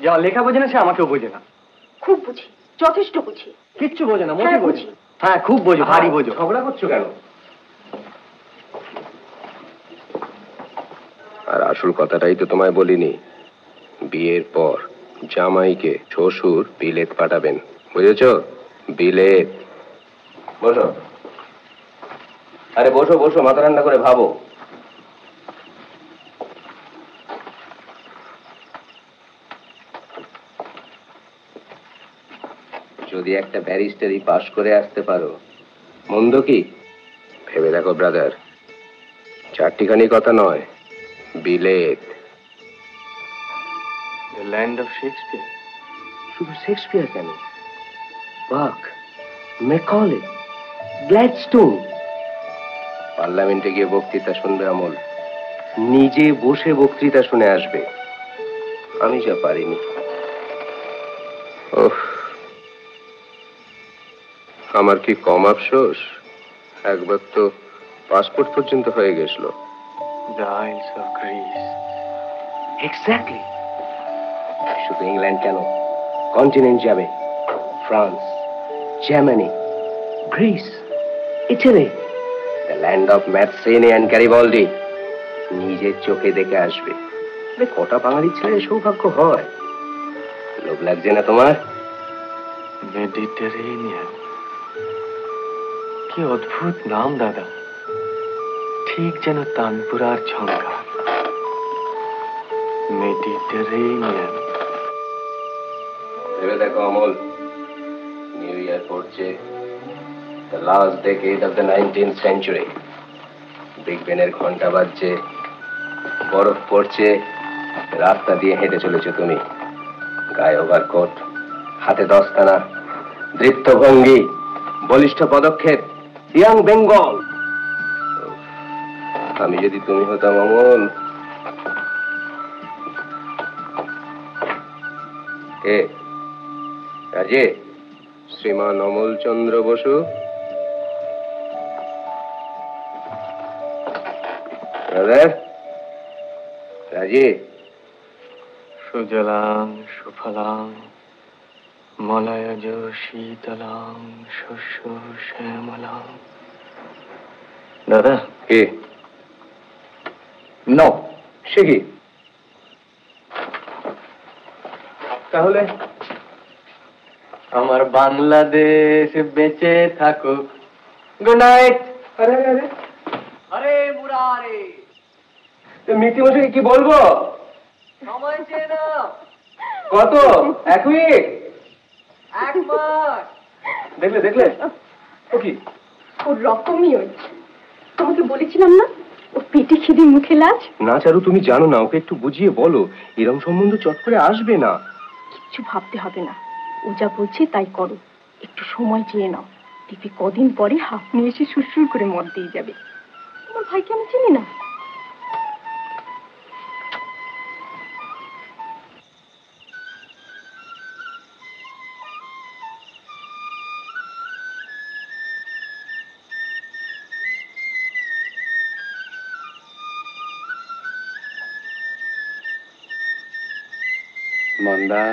যে আমার লেখা বোঝে না সে আমাকেও বোঝে না। খুব বুঝি, যথেষ্ট বুঝি। কিচ্ছু বোঝে না, মোটেই হ্যাঁ, বোঝে বুঝি। না। হ্যাঁ খুব বোঝো, ভারী বোঝো। ঝগড়া করছো কেন? আর আসল কথাটাই তো তোমায় বলিনি। বিয়ের পর জামাইকে শ্বশুর বিলেত পাঠাবেন, বুঝেছো? বিলেত। বসো। আরে বসো বসো, মাথা ঠান্ডা করে ভাবো। যদি একটা ব্যারিস্টারি পাশ করে আসতে পারো, মন্দ কি? ভেবে দেখো ব্রাদার, চারটিখানি কথা নয়, বিলেত। The land of Shakespeare. শুধু শেক্সপিয়ার কেন, বাক, ম্যাকলে, গ্ল্যাডস্টোন। পার্লামেন্টে গিয়ে বক্তৃতা শুনবে অমল, নিজে বসে বক্তৃতা শুনে আসবে। আমি যা পারিনি। ওহ, আমার কি কম আফসোস, একবার তো পাসপোর্ট পর্যন্ত হয়ে গেছিল। The isles of Greece. Exactly. শুধু ইংল্যান্ড কেন, কন্টিনেন্ট যাবে, France, Germany, Greece, Italy, the land of Mazzini and Garibaldi. নিজের চোখে দেখে আসবে। কটা বাঙালি ছেলে সৌভাগ্য হয়। লোভ লাগছে না তোমার? মেডিটেরেনিয়ান, কি অদ্ভুত নাম দাদা, ঠিক যেন তানপুরার ঝঙ্কার। মেডিটেরেনিয়ান। ভেবে দেখো অমল, নিউ ইয়ার পড়ছে, the last decade of the 19th century। Big বেনের ঘন্টা বাজছে, বরফ পড়ছে, রাস্তা দিয়ে হেঁটে চলেছো তুমি, গায়ে ওভারকোট, হাতে দস্তানা, দৃপ্ত ভঙ্গি, বলিষ্ঠ পদক্ষেপ, ইয়াং বেঙ্গল। আমি যদি তুমি হতাম অমল। কে? রাজে, শ্রীমান অমল চন্দ্র বসু। রাজে। সুজলাং সুফলাং মলয়জ শীতলাং শস্য শ্যামলাং। দাদা। কে? নো। সে কি? তাহলে আমার বাংলাদেশ বেঁচে থাকুক। Good night. আরে আরে আরে মুরারে, মৃত্যুমশাই কি বলবো? সময় চেয়ে নাও। কত? 1 মিনিট? 1 মাস। দেখলে দেখলে, ও কি? ওর রকমই হচ্ছে। তোমাকে বলেছিলাম না, ও পেটে খিদে মুখে লাজ। না চারু, তুমি জানো না, ওকে একটু বুঝিয়ে বলো, এরম সম্বন্ধ চট করে আসবে না। কিচ্ছু ভাবতে হবে না, ও যা বলছে তাই করো। একটু সময় চেয়ে নাও, দেখবে কদিন পরে আপনি এসে সুরসুর করে মদ দিয়ে যাবে। তোমার ভাইকে আমি চিনি না। মন্দা,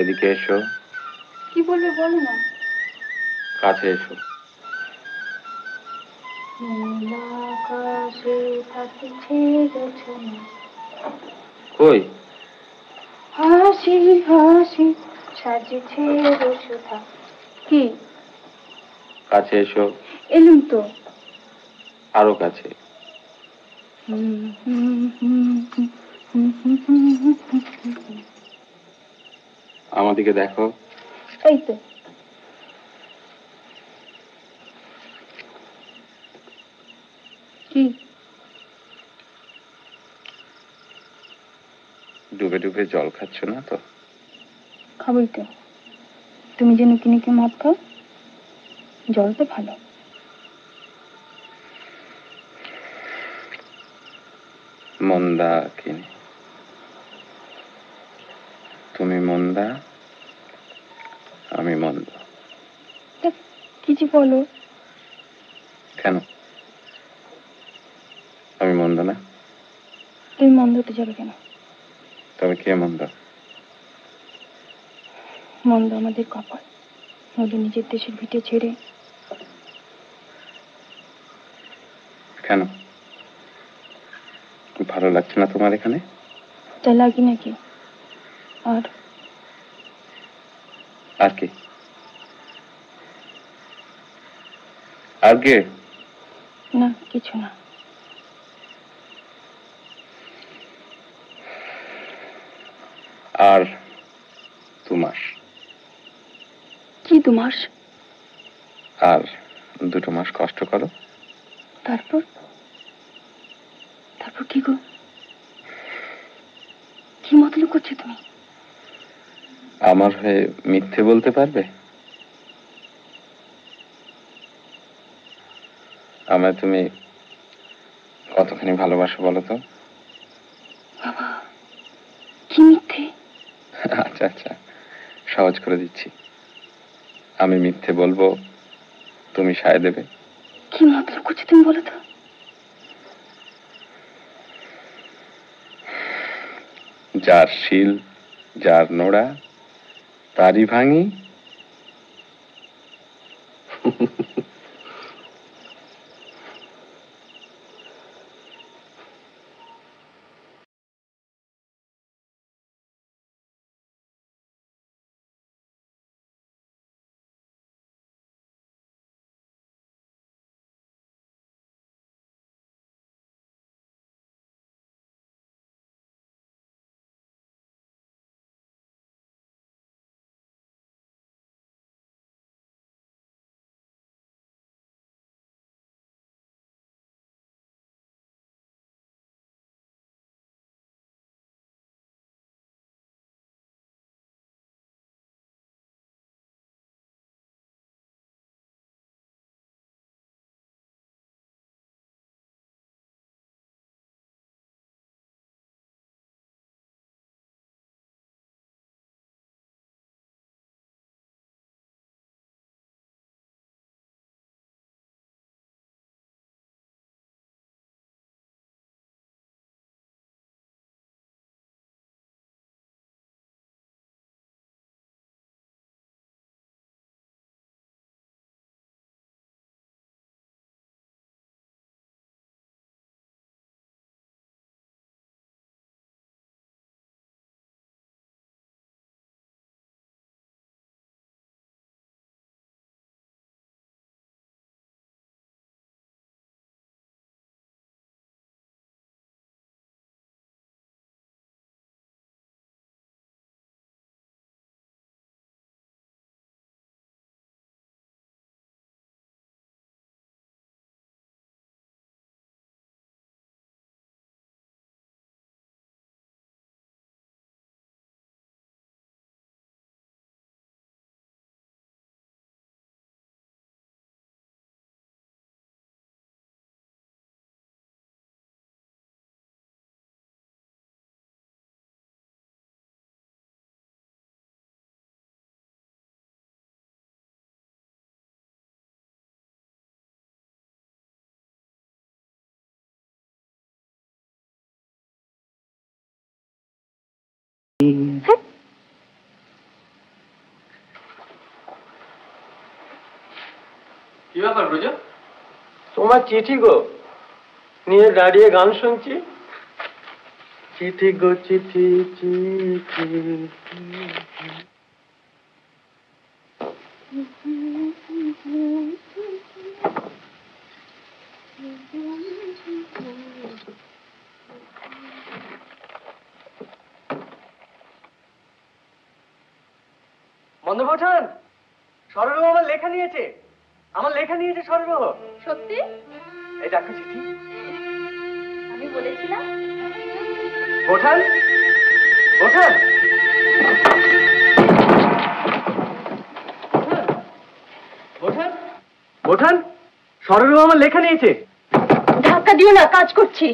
এদিকে এসো। কি বলবে বলো না। কাছে এসো। কই? হাসি হাসি সাজছে রসুধা। কি? কাছে এসো। এলুম তো। আরো কাছে। আমার দিকে দেখো। এই তো। কি? ডুবে ডুবে জল খাচ্ছ না তো? খাবোই তো। তুমি যে নুকি নুকি মদ খাও, জল তো ভালো। মন্দা কিনে, তুমি মন্দা, আমি মন্দ। কি যে বলো। কেন? আমি মন্দ না? তুমি মন্দ হতে যাবে কেন? তবে কে মন্দ? মন্দ আমাদের কপাল, নইলে নিজের দেশের ভিটে ছেড়ে। কেন? ভালো লাগছে না তোমার এখানে? তাই লাগি নাকি? আর আর কি? আর কে? না, কিছু না। আর 2 মাস। কি 2 মাস? আর 2 মাস কষ্ট করো, তারপর? তারপর কি গো, কি মতলব করছো তুমি? আমার হয়ে মিথ্যে বলতে পারবে? আমায় তুমি কতখানি ভালোবাসো বলো তো? বাবা, কি মিথ্যে? আচ্ছা আচ্ছা, সহজ করে দিচ্ছি। আমি মিথ্যে বলবো, তুমি সায় দেবে। কি মতলব করছো তুমি বলো তো? যার শিল, যার নোড়া, তারই ভাঙি। কি ব্যাপার ব্রজ? তোমার চিঠি গো, নিয়ে দাঁড়িয়ে গান শুনছি। চিঠি গো চিঠি চিঠি। বন্দ্যোপাধ্যায়, সরলবাবু আমার লেখা নিয়েছে, আমার লেখা নিয়েছে সরলবাবু। সত্যি? এই দেখো চিঠি। আমি বলেছিলাম। বোঠান, বোঠান, বোঠান, বোঠান, সরলবাবু আমার লেখা নিয়েছে। ধাক্কা দিও না, কাজ করছি।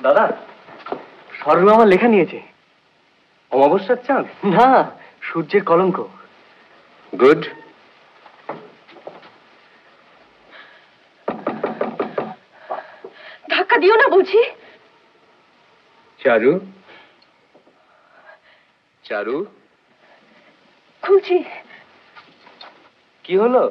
দাদা, সরলবাবু আমার লেখা নিয়েছে। অমাবস্যার চাঁদ? না, সূর্যের কলঙ্ক। গুড। ধাক্কা দিও না বলছি। চারু, চারু, খুলছি। কি হলো?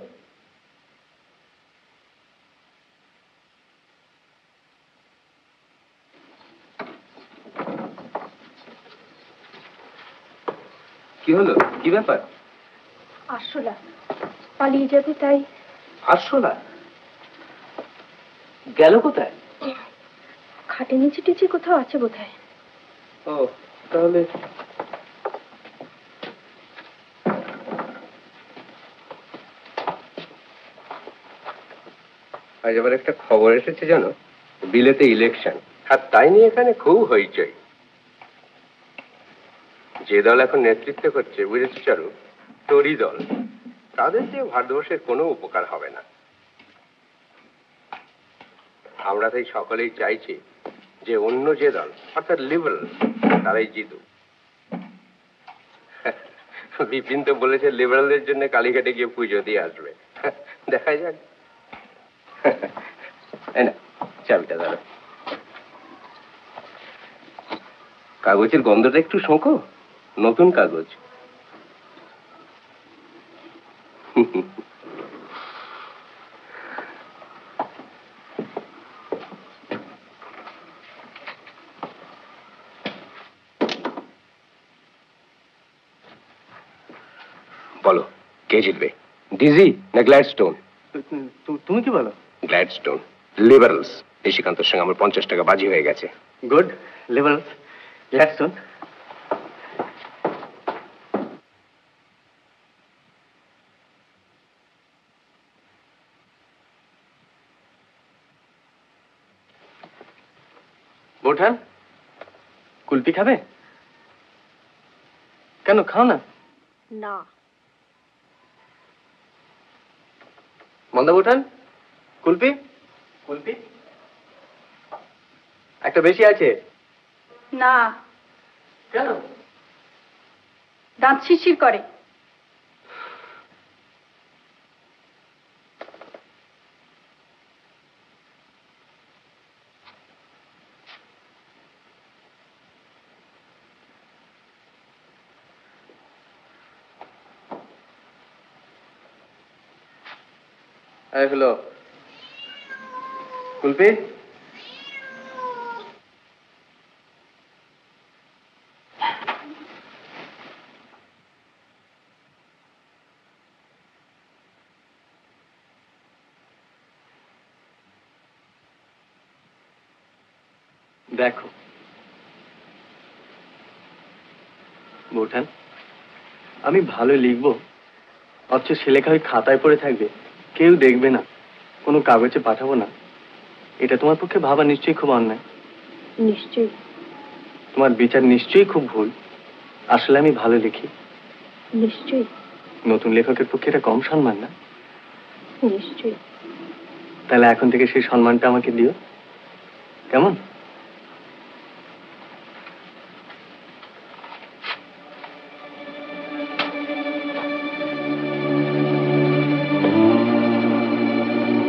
কি হলো? কি ব্যাপার? আরশোলা, পালিয়ে যাবে, তাই আসছো না? গেল কোথায়? খাটে নিচে টিচে কোথাও আছে বোধহয়। ও, তাহলে আজ আবার একটা খবর এসেছে জানো, বিলেতে ইলেকশন, আর তাই নিয়ে এখানে খুব হইচই। যে দল এখন নেতৃত্ব করছে বুঝেছো চারু, টরি দল, তাদের দিয়ে ভারতবর্ষের কোনো উপকার হবে না। আমরা তাই সকলেই চাইছি যে অন্য যে দল অর্থাৎ লিবারেল তারাই জিতুক। বিপিন তো বলেছে লিবারেলদের জন্য কালীঘাটে গিয়ে পুজো দিয়ে আসবে, দেখা যাক। না, চাবিটা ধরো। কাগজের গন্ধটা একটু শোঁকো, নতুন কাগজ। বলো কে জিতবে, ডিজি না গ্ল্যাডস্টোন? তুমি কি বলো? গ্ল্যাডস্টোন, লিবারেলস। নিশিকান্তর সঙ্গে আমার 50 টাকা বাজি হয়ে গেছে। Good, liberals, Gladstone. বোঠান, কুলপি খাবে? কেন, খাও না। না। মন্দা বোঠান, কুলপি? কুলপি একটা বেশি আছে। না, কেন? দাঁত শিরশির করে। হ্যালো, কুলপি? দেখো বোঠান, আমি ভালো লিখবো অথচ সে লেখা ওই খাতায় পড়ে থাকবে, কেউ দেখবে না, কোনো কাগজে পাঠাবো না, এটা তোমার পক্ষে ভাবা নিশ্চয়ই খুব অন্যায়। নিশ্চয়ই। তোমার বিচার নিশ্চয়ই খুব ভুল। আসলে আমি ভালো লিখি। নিশ্চয়ই। নতুন লেখকের পক্ষে এটা কম সম্মান না? নিশ্চয়ই। তাহলে এখন থেকে সেই সম্মানটা আমাকে দিও, কেমন?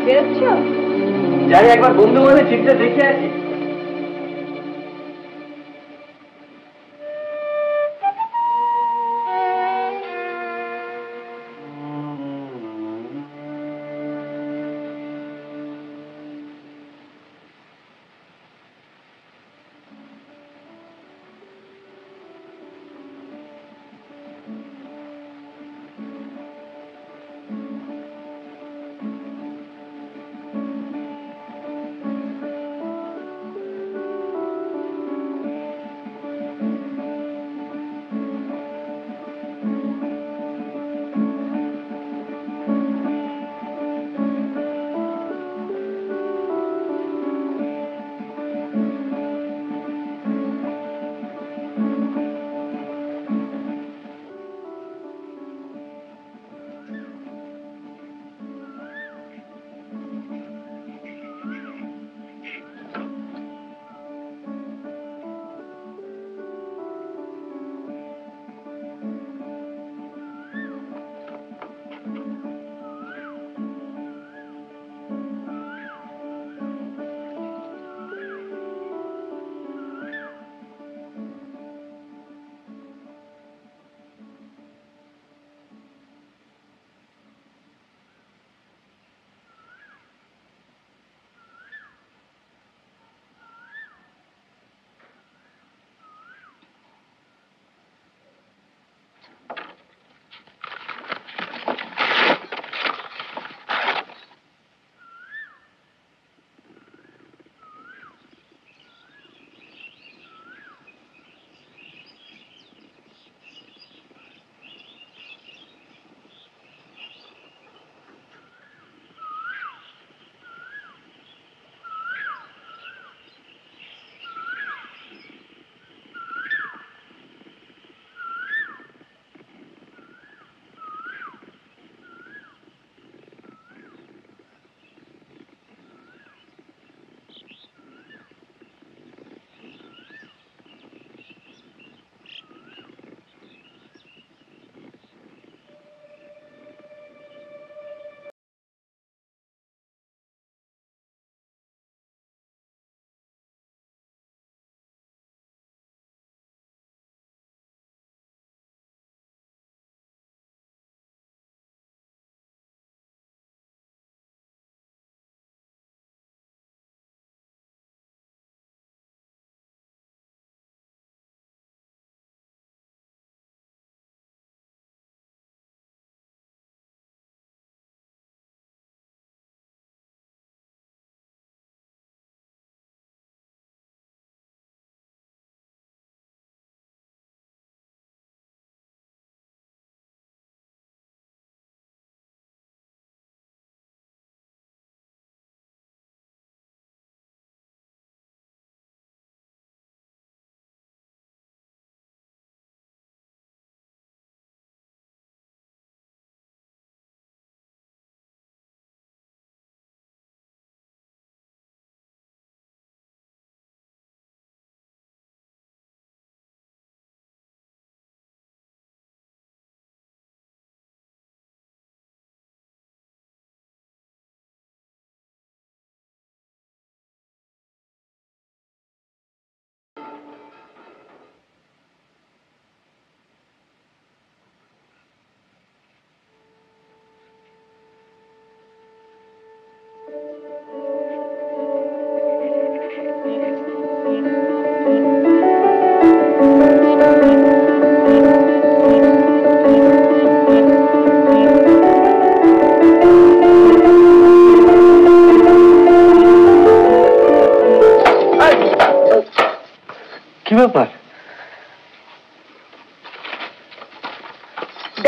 বেরোচ্ছ? যাই একবার বন্ধু মনে চিঠিটা দেখে আসি।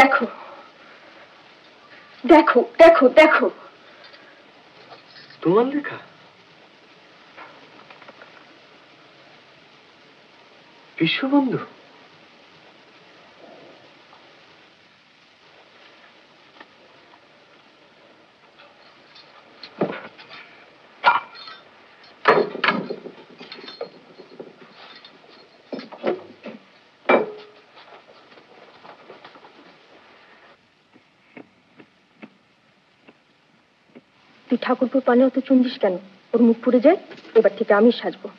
দেখো দেখো দেখো দেখো তোমার লেখা? বিশ্ববন্ধু? তুই ঠাকুরপুর পানে অত চুন্দিস কেন? ওর মুখ পুড়ে যায়। এবার থেকে আমি সাজবো।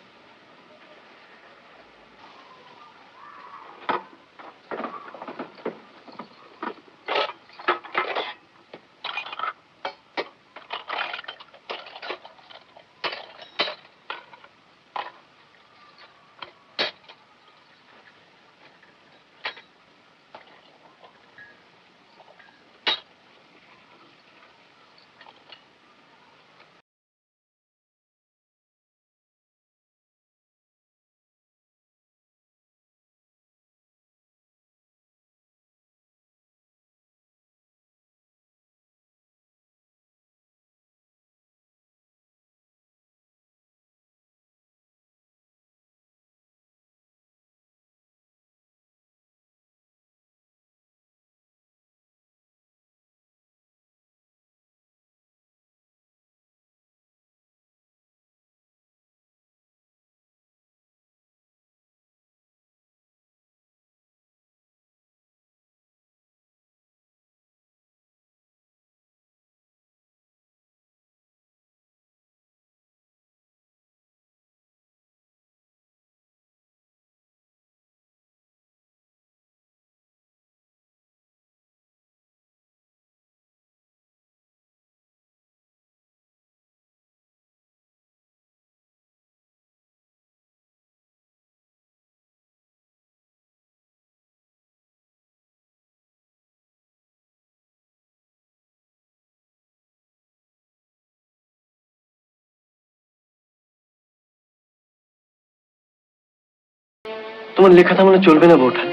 তোমার লেখা থামানো চলবে না বৌঠান,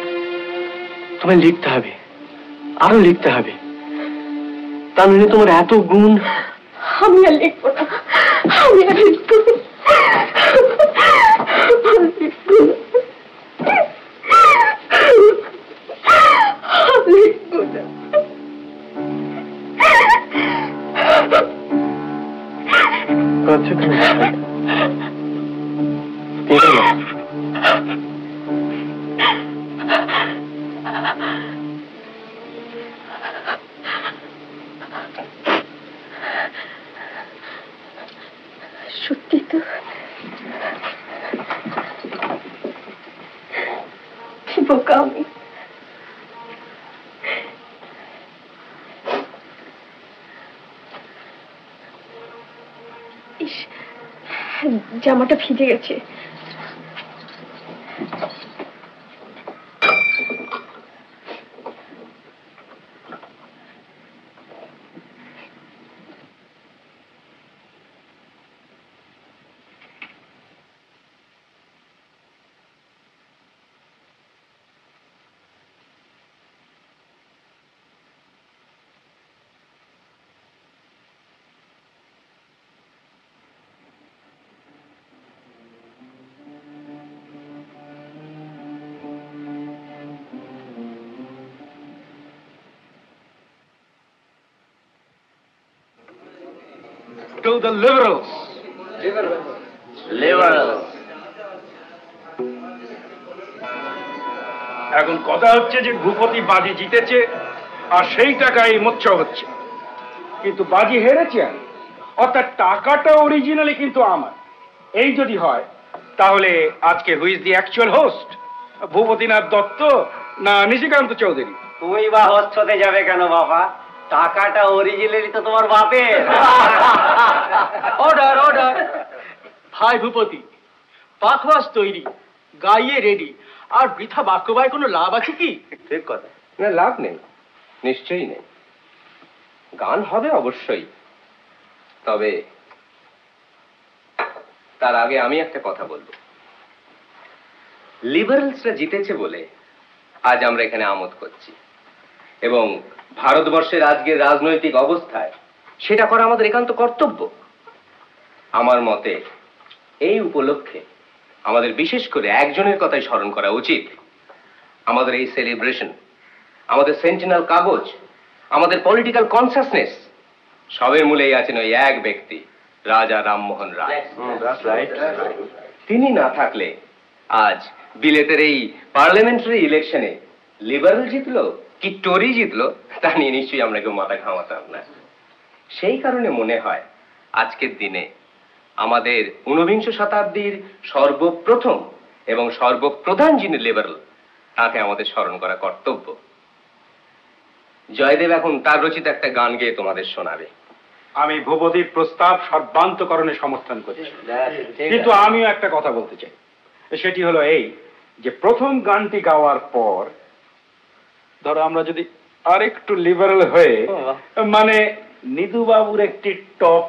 তোমায় লিখতে হবে, আরো লিখতে হবে। তা নইলে তোমার এত গুণ। আমি আর লিখবো না, আমি আর লিখবো না। কাঁদছো তুমি? সত্যি তো, কি বোকা আমি। ইস, জামাটা ভিজে গেছে। To the liberals. Liberals. এখন কথা হচ্ছে যে ভূপতি বাজি জিতেছে আর সেই টাকায় মোচ্ছ হচ্ছে, কিন্তু বাজি হেরেছে, অর্থাৎ টাকাটা অরিজিনালি কিন্তু আমার। এই যদি হয় তাহলে আজকে who's the actual host, Bhupatinath Dutta না নিশিকান্ত চৌধুরী? তুমি বা হোস্ট হতে যাবে কেন বাবা? টাকাটা অরিজিনালি তো তোমার বাপের। Order order. ভাই ভূপতি, পাখওয়াজ তৈরি, গাইয়ে রেডি, আর বৃথা বাক্যবায় কোনো লাভ আছে কি? ঠিক কথা। না, লাভ নেই, নিশ্চয়ই নেই। গান হবে অবশ্যই, তবে তার আগে আমি একটা কথা বলবো। লিবারেলসরা জিতেছে বলে আজ আমরা এখানে আমোদ করছি, এবং ভারতবর্ষের আজকের রাজনৈতিক অবস্থায় সেটা করা আমাদের একান্ত কর্তব্য। আমার মতে এই উপলক্ষে আমাদের বিশেষ করে একজনের কথাই স্মরণ করা উচিত। আমাদের এই সেলিব্রেশন, আমাদের সেন্টিনাল কাগজ, আমাদের পলিটিক্যাল কনসাসনেস সবের মূলেই আছেন ওই এক ব্যক্তি, রাজা রামমোহন রায়। তিনি না থাকলে আজ বিলেতের এই পার্লামেন্টারি ইলেকশনে লিবারেল জিতলো কি টরি জিতলো তা নিয়ে নিশ্চয়ই আমরা কেউ মাথা ঘামাতাম না। সেই কারণে মনে হয় আজকের দিনে আমাদের ঊনবিংশ শতাব্দীর সর্বপ্রথম এবং সর্বপ্রধান যিনি লিবারেল, তাকে আমাদের স্মরণ করা কর্তব্য। জয়দেব এখন তার রচিত একটা গান গেয়ে তোমাদের শোনাবে। আমি ভূপতির প্রস্তাব সর্বান্তকরণে সমর্থন করছি, কিন্তু আমিও একটা কথা বলতে চাই। সেটি হলো এই যে প্রথম গানটি গাওয়ার পর ধরো আমরা যদি আরেকটু লিবারেল হয়ে, মানে নিদুবাবুর একটি টপ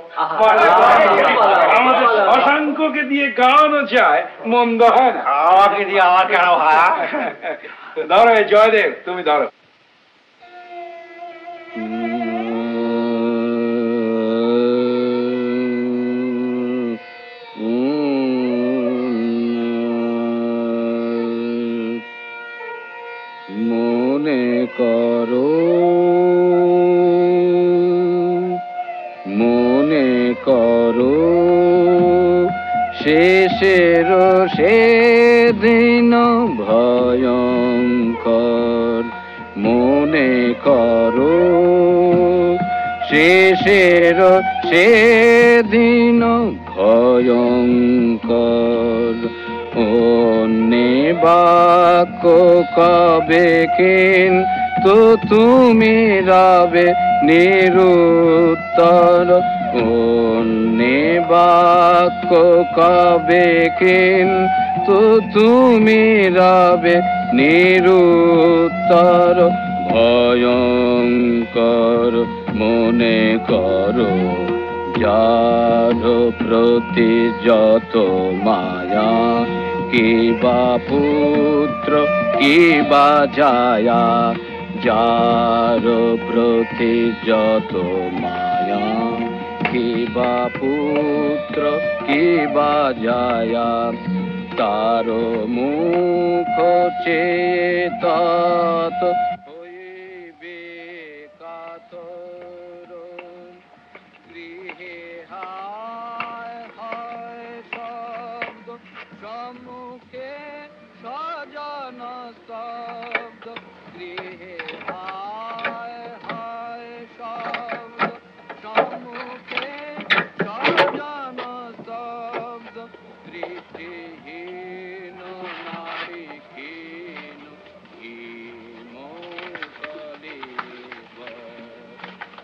আমাদের শশাঙ্ককে দিয়ে গাওয়ানো যায়, মন্দ হয় না। আমাকে দিয়ে আমার কেন হয়? ধরো জয়দেব, তুমি ধরো। মনে করো, মনে করো, শেষের সেদিন ভয়ঙ্কর। মনে করো, শেষের সেদিন ভয়ঙ্কর। অন্যে বাক্য কবে কিন্তু তুমি রবে নিরুত্তর। অন্যে বাক্য কবে কিন্তু তুমি রবে নিরুত্তর। ভয়ঙ্কর মনে করো, যার প্রতি যত মায়া, কিবা পুত্র কিবা জায়া। যার প্রতি যত মায়া, কিবা পুত্র কিবা জায়া। তার মুখ চেয়ে তত হইবে কাতর। গৃহে হায় হায় শব্দ, সম্মুখে স্বজন স্তব্ধ। গৃহে হায় হায় শব্দ, সম্মুখে স্বজন স্তব্ধ। দৃষ্টিহীন নারী ক্ষীণ,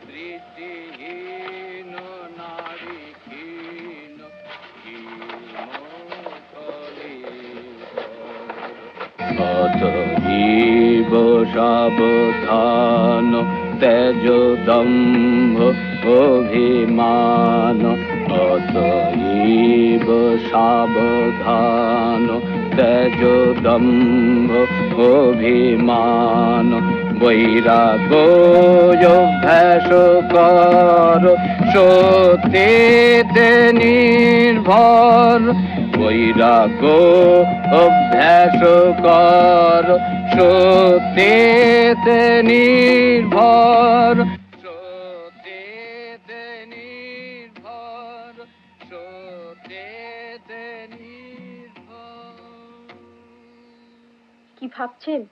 দৃষ্টিহীন নারী ক্ষীণ, অতএব সাবধান, তেজ দম্ভ অভিমান। অতএব সাবধান, তেজ দম্ভ অভিমান। বৈরাগ্য অভ্যাস কর, সত্যেতে নির্ভর। বৈরাগ্য অভ্যাস কর, সত্যেতে নির্ভর। সত্যেতে নির্ভর, সত্যেতে নির্ভর। কি ভাবছেন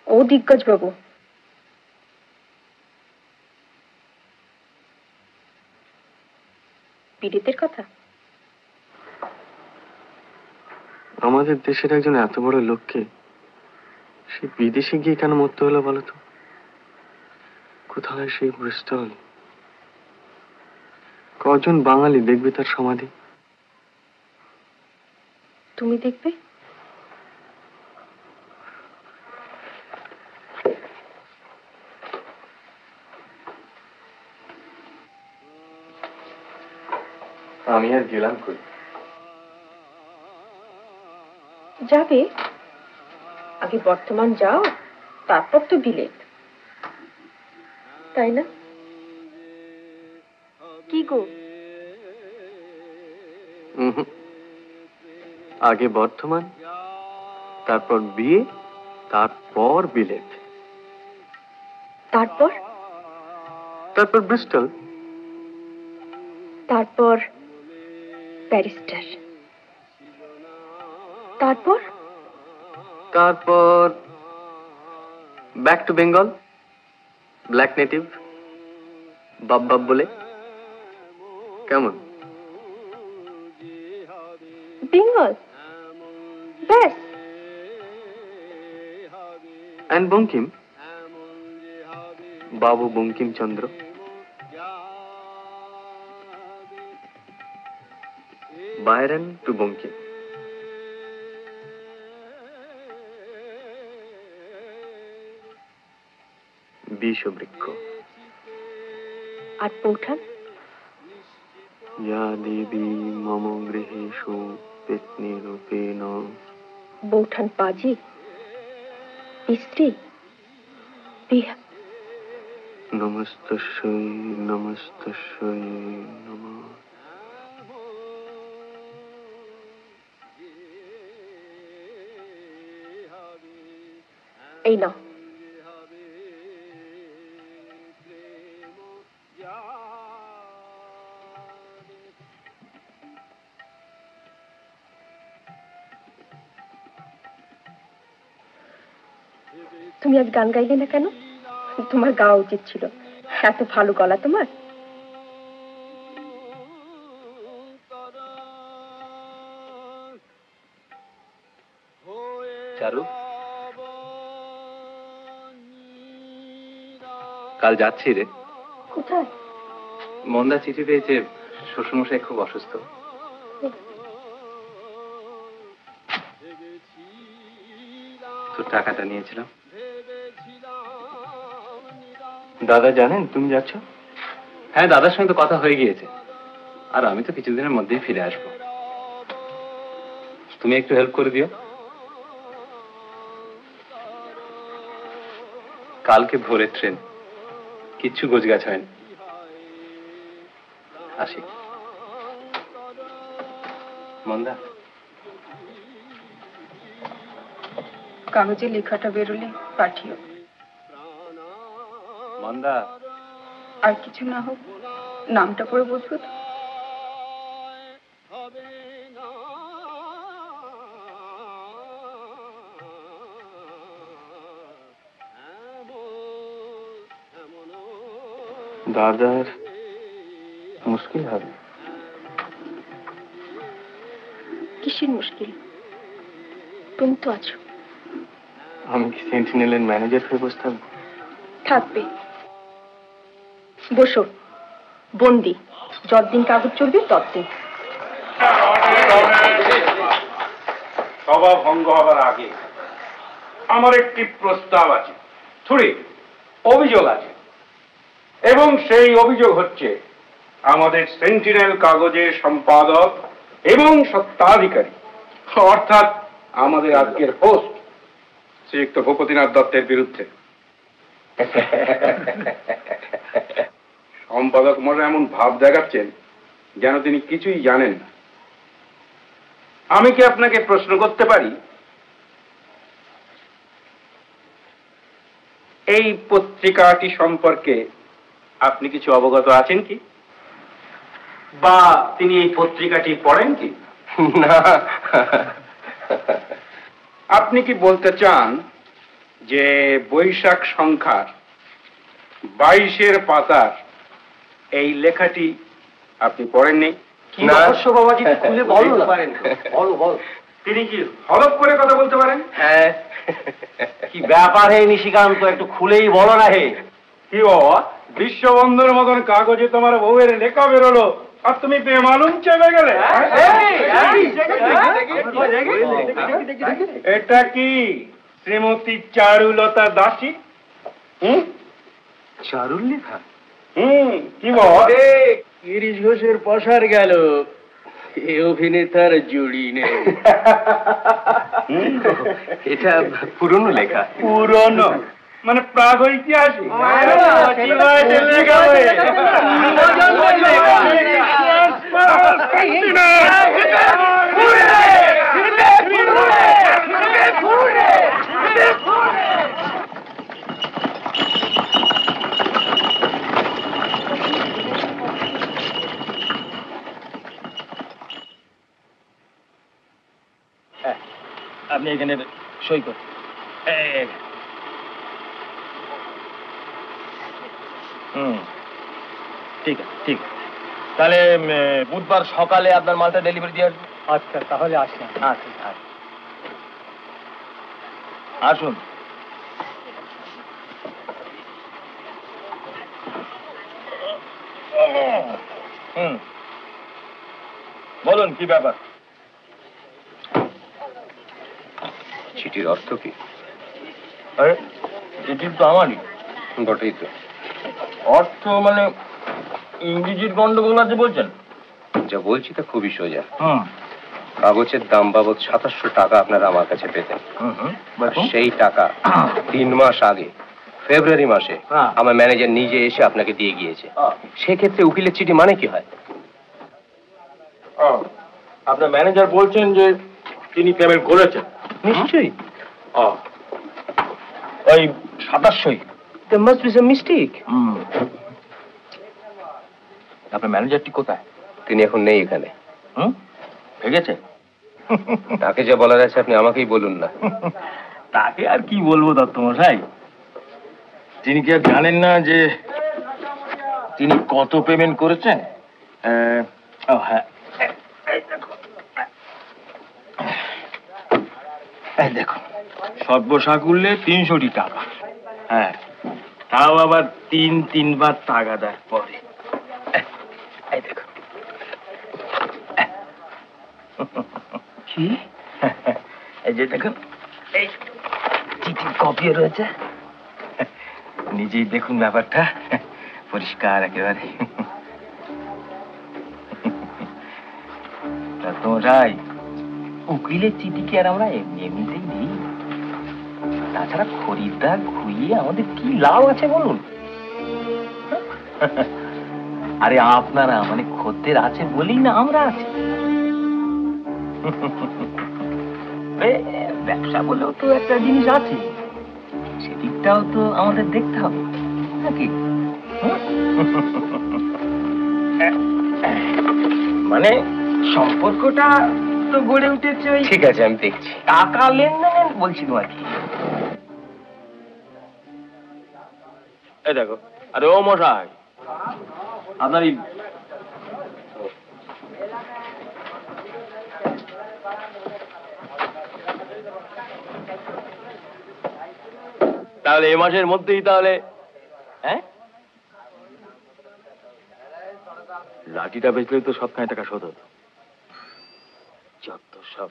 ও দিগ্গজ বাবু? পীড়িতের কথা? আমাদের দেশের একজন এত বড় লোককে সে বিদেশে গিয়ে কেন মরতে হলো বলতো? কোথায় সেই ব্রিস্টল? কজন বাঙালি দেখবে তার সমাধি? তুমি দেখবে? আমি আর গেলাম কই? যাবে, আগে বর্তমান যাও, তারপর তো বিলেত, তাই না? কি গো? আগে বর্ধমান, তারপর বিয়ে, তারপর বিলেত, তারপর তারপর ব্রিস্টল, তারপর ব্যারিস্টার, তারপর তারপর back to Bengal, black native, বাব বাব বলে। কেমন? বেঙ্গল ব্যাস। অ্যান্ড বঙ্কিম, বাবু বঙ্কিমচন্দ্র। Byron to Bankim. বিষবৃক্ষ। আর পৌঠান? ইয়া দেবী মম গৃহেষু পেত্নীরূপেণ। বৌঠান পাজি, স্ত্রী, নমস্তস্যৈ নমস্তস্যৈ নমঃ। এই নাও। তুমি আজ গান গাইলে না কেন? তোমার গাওয়া উচিত ছিল, এত ভালো গলা তোমার। চারু, কাল যাচ্ছি রে। কোথায়? মন্দা চিঠি পেয়েছে, শ্বশুরমশাই খুব অসুস্থ। তোর টাকাটা নিয়েছিলাম। দাদা জানেন তুমি যাচ্ছ? হ্যাঁ, দাদার সঙ্গে তো কথা হয়ে গিয়েছে, আর আমি তো কিছুদিনের মধ্যেই ফিরে আসবো। তুমি একটু হেল্প করে দিও। কালকে ভোরের ট্রেন, কিচ্ছু গোছগাছ হয়নি। আসি। মন্দা, কাগজে লেখাটা বেরোলে পাঠিও। মন্দা, আর কিছু না হোক নামটা পড়ে বুঝবো তো। দাদার মুশকিল হবে। কিসের মুশকিল? তুমি তো আছো। আমি কি সেন্টিনেলের ম্যানেজার হয়ে বসে থাকবো? থাকবে, বসো বন্দি। যতদিন কাগজ চলবে ততদিন। সভা ভঙ্গ হবার আগে আমার একটি প্রস্তাব আছে, থুড়ি অভিযোগ আছে, এবং সেই অভিযোগ হচ্ছে আমাদের সেন্টিনেল কাগজের সম্পাদক এবং সত্ত্বাধিকারী, অর্থাৎ আমাদের আজকের হোস্ট শ্রীযুক্ত ভূপতিনাথ দত্তের বিরুদ্ধে। সম্পাদক মশাই এমন ভাব দেখাচ্ছেন যেন তিনি কিছুই জানেন না। আমি কি আপনাকে প্রশ্ন করতে পারি, এই পত্রিকাটি সম্পর্কে আপনি কিছু অবগত আছেন কি, বা তিনি এই পত্রিকাটি পড়েন কি? না। আপনি কি বলতে চান যে বৈশাখ সংখ্যার 22-এর পাতার এই লেখাটি আপনি পড়েননি? বাবাজি খুলে বলো না। বলো বলো। তিনি কি হলফ করে কথা বলতে পারেন? হ্যাঁ। কি ব্যাপার হে নিশিকান্ত, একটু খুলেই বলো না হে। কি বাবা, বিশ্ববন্ধুর মতন কাগজে তোমার বউয়ের লেখা বেরোলো আর তুমি বেমালুম চেপে গেলে? এটা কি শ্রীমতী চারুলতা দাসী? চারুর লেখা? কি বাবা? গিরিশ ঘোষের পসার গেল, এ অভিনেতার জুড়ি নেই। এটা পুরনো লেখা। পুরনো? মানে প্রাগ ঐতিহাসিক আপনি এখানে সই করুন। ঠিক আছে, ঠিক আছে। তাহলে বুধবার সকালে আপনার মালটা ডেলিভারি দিয়ে আসবে। আচ্ছা, তাহলে আসলাম। আচ্ছা, আসুন। বলুন কি ব্যাপার? চিঠির অর্থ কি? আরে চিঠির তো আমারই। বটেই তো। অর্থ মানে ইংরেজির গন্ডগোল আছে বলছেন? যা বলছি তা খুবই সোজা। কাগজের দাম বাবদ 2700 টাকা আপনারা আমার কাছে পেতেন। সেই টাকা 3 মাস আগে ফেব্রুয়ারি মাসে আমার ম্যানেজার নিজে এসে আপনাকে দিয়ে গিয়েছে। সেক্ষেত্রে উকিলের চিঠি মানে কি হয়? আপনার ম্যানেজার বলছেন যে তিনি পেমেন্ট করেছেন। নিশ্চয়ই। ওই 2700। There must be some mistake. আপনার ম্যানেজারটি কোথায়? তিনি এখন নেই এখানে। ভেগেছে? তাকে যা বলার আছে আপনি আমাকেই বলুন না। তাকে আর কি বলবো দত্তমশাই? তিনি কি আর জানেন না যে তিনি কত পেমেন্ট করেছেন? হ্যাঁ, এই দেখুন, সর্বসাকুল্যে 300 টাকা। হ্যাঁ, তাও আবার 3বার তাগাদার পরে। এই দেখুন। কি? এই যে দেখুন, এই চিঠির কপিও রয়েছে। নিজেই দেখুন ব্যাপারটা, পরিষ্কার একেবারে। তোমরাই উকিলের চিঠি কি আর আমরা এমনিতেই দিই? তাছাড়া খরিদ্দার খুইয়ে আমাদের কি লাভ আছে বলুন? আরে আপনারা মানে খদ্দের আছে বলেই না আমরা আছি। ব্যবসা বলেও তো একটা জিনিস আছে, সেদিকটাও তো আমাদের দেখতে হবে নাকি? মানে সম্পর্কটা তো গড়ে উঠেছে। ঠিক আছে, আমি দেখছি। টাকা লেনদেন বলছিল আর কি। এই দেখো, আরে ও মশাই, আপনার তাহলে এ মাসের মধ্যেই তাহলে লাঠিটা বেচলেই তো সবখানে টাকা শোধ হতো। যত সব।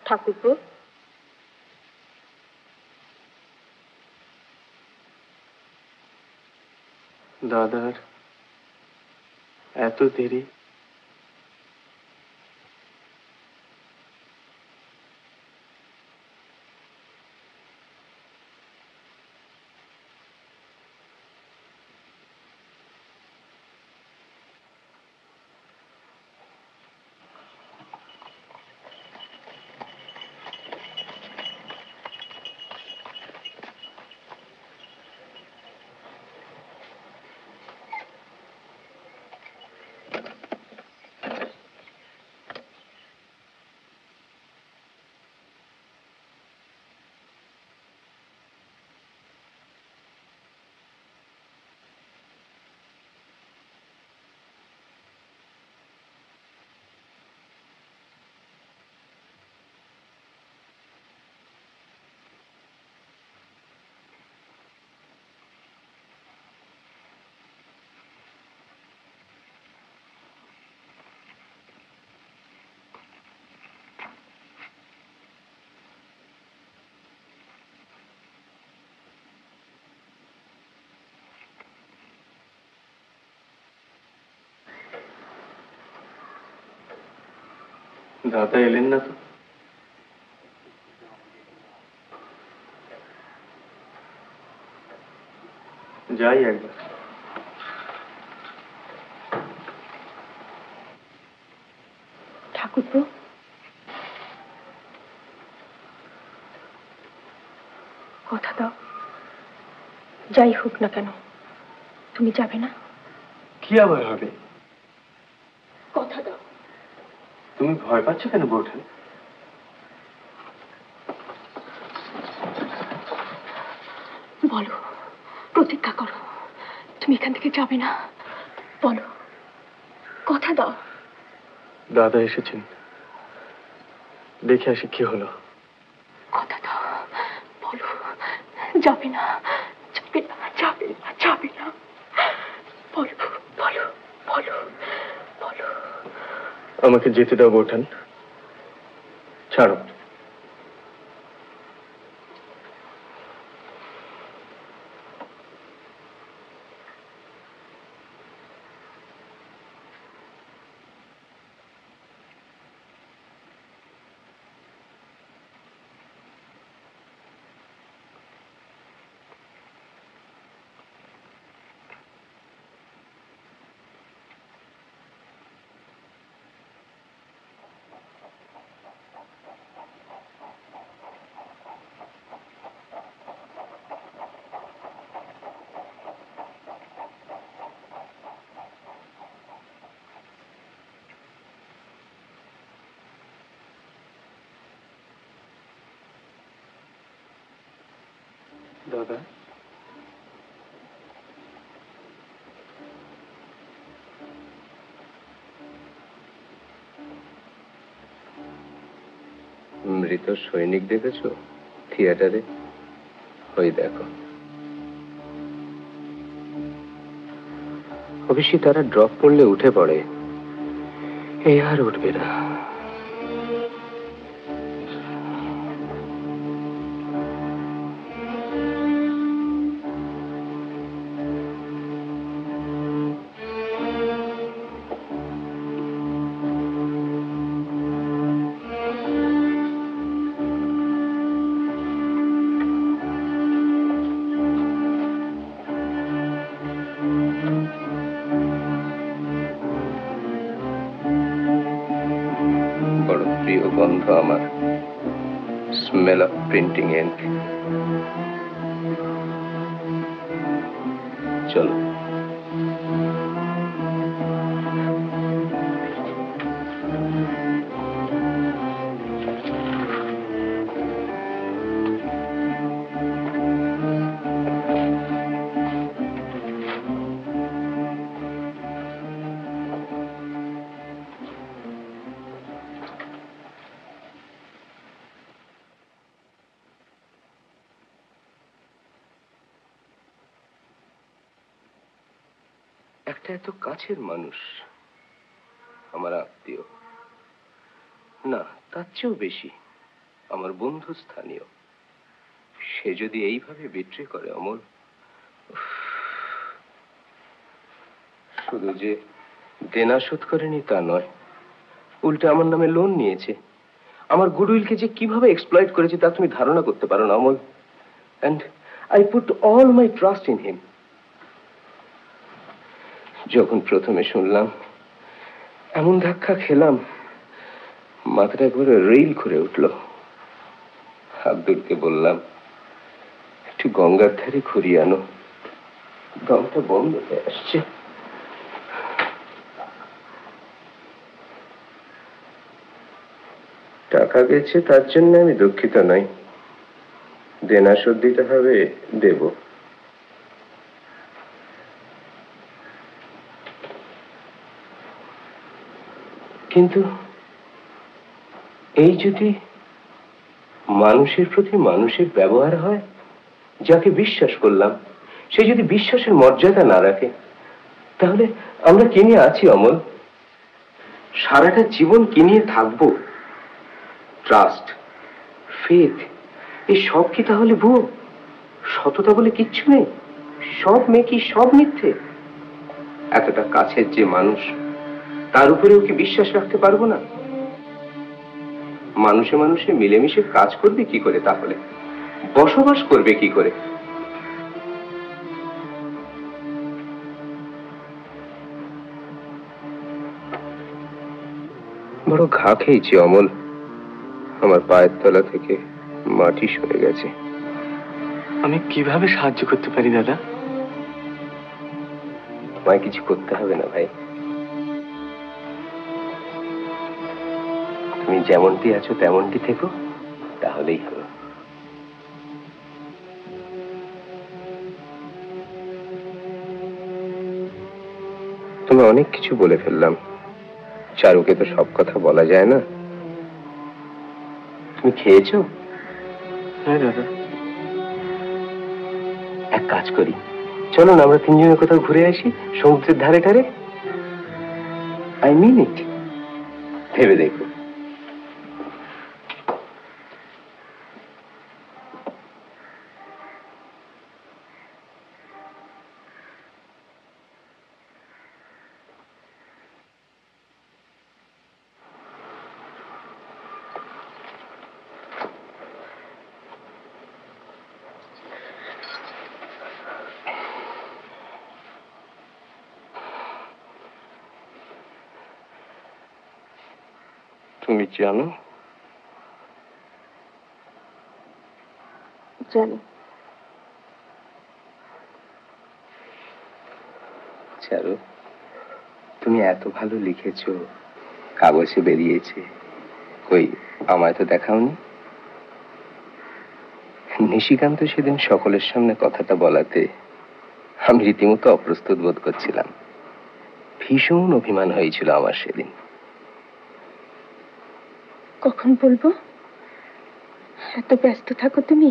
ঠাকুরপো, দাদার এত দেরি? দাদা এলেন না তো? যাই একবার। ঠাকুরপো, কথা দাও, যাই হোক না কেন তুমি যাবে না? কি আবার হবে? কথা দাও। তুমি ভয় পাচ্ছ কেন বৌঠান? বলো, প্রতিজ্ঞা করো, তুমি এখান থেকে যাবে না। বলো, কথা দাও। দাদা এসেছেন, দেখে আসি কি হলো। কথা দাও, বলো, যাবে না, যাবে না, যাবে না, যাবে না। বলো, বলো, বলো, বলো। আমাকে যেতে দাও বৌঠান, ছাড়ো। দাদা, মৃত সৈনিক দেখেছো থিয়েটারে? ওই দেখো, অবশ্যই তারা ড্রপ করলে উঠে পড়ে, এই আর উঠবে না। বড় প্রিয় গন্ধ আমার, স্মেল অফ প্রিন্টিং ইঙ্ক। চলো। একটা এত কাছের মানুষ, আমার আত্মীয় না, তার চেয়েও বেশি আমার বন্ধু স্থানীয়, সে যদি এইভাবে বিট্রে করে অমল, শুধু যে দেনা শোধ করেনি তা নয়, উল্টে আমার নামে লোন নিয়েছে। আমার গুডউইলকে যে কিভাবে এক্সপ্লয়েট করেছে তা তুমি ধারণা করতে পারো না Amal. And I put all my trust in him. যখন প্রথমে শুনলাম, এমন ধাক্কা খেলাম, মাথাটা করে রেল করে উঠল। আব্দুলকে বললাম, একটু গঙ্গার ধারে ঘুরিয়ে আনো, দমটা বন্ধ হয়ে আসছে। টাকা গেছে তার জন্য আমি দুঃখিত নই, দেনা শোধ দিতে হবে, দেব। কিন্তু এই যদি মানুষের প্রতি মানুষের ব্যবহার হয়, যাকে বিশ্বাস করলাম সে যদি বিশ্বাসের মর্যাদা না রাখে, তাহলে আমরা কি নিয়ে আছি অমল? সারাটা জীবন কি নিয়ে থাকবো? ট্রাস্ট, ফেথ, এই সব কি তাহলে ভুয়ো? সততা বলে কিচ্ছু নেই? সব মেকি, সব মিথ্যে? এতটা কাছের যে মানুষ, তার উপরেও কি বিশ্বাস রাখতে পারবো না? মানুষে মানুষে মিলেমিশে কাজ করবে কি করে, তাহলে বসবাস করবে কি করে? বড় ঘা খেয়েছি অমল, আমার পায়ের তলা থেকে মাটি সরে গেছে। আমি কিভাবে সাহায্য করতে পারি দাদা? তোমায় কিছু করতে হবে না ভাই, তুমি যেমনটি আছো তেমনটি থেকো, তাহলেই হলো। তুমি অনেক কিছু বলে ফেললাম, চারুকে তো সব কথা বলা যায় না। তুমি খেয়েছো? হ্যাঁ দাদা। এক কাজ করি, চলো না আমরা তিনজনে কোথাও ঘুরে আসি, সমুদ্রের ধারে ধারে। আই মিন ইট, ভেবে দেখো। তুমি জানো? জানি। চারু, তুমি এত ভালো লিখেছো, কাগজে বেরিয়েছে, কই আমায় তো দেখাওনি। নিশিকান্ত সেদিন সকলের সামনে কথাটা বলাতে আমি রীতিমতো অপ্রস্তুত বোধ করছিলাম। ভীষণ অভিমান হয়েছিল আমার সেদিন। কখন বলবো? এত ব্যস্ত থাকো তুমি।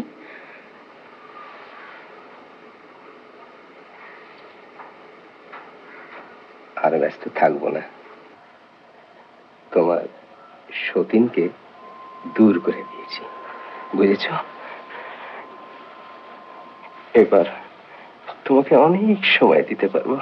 আর ব্যস্ত থাকবো না, তোমার সতীনকে দূর করে দিয়েছি, বুঝেছ? এবার তোমাকে অনেক সময় দিতে পারবো।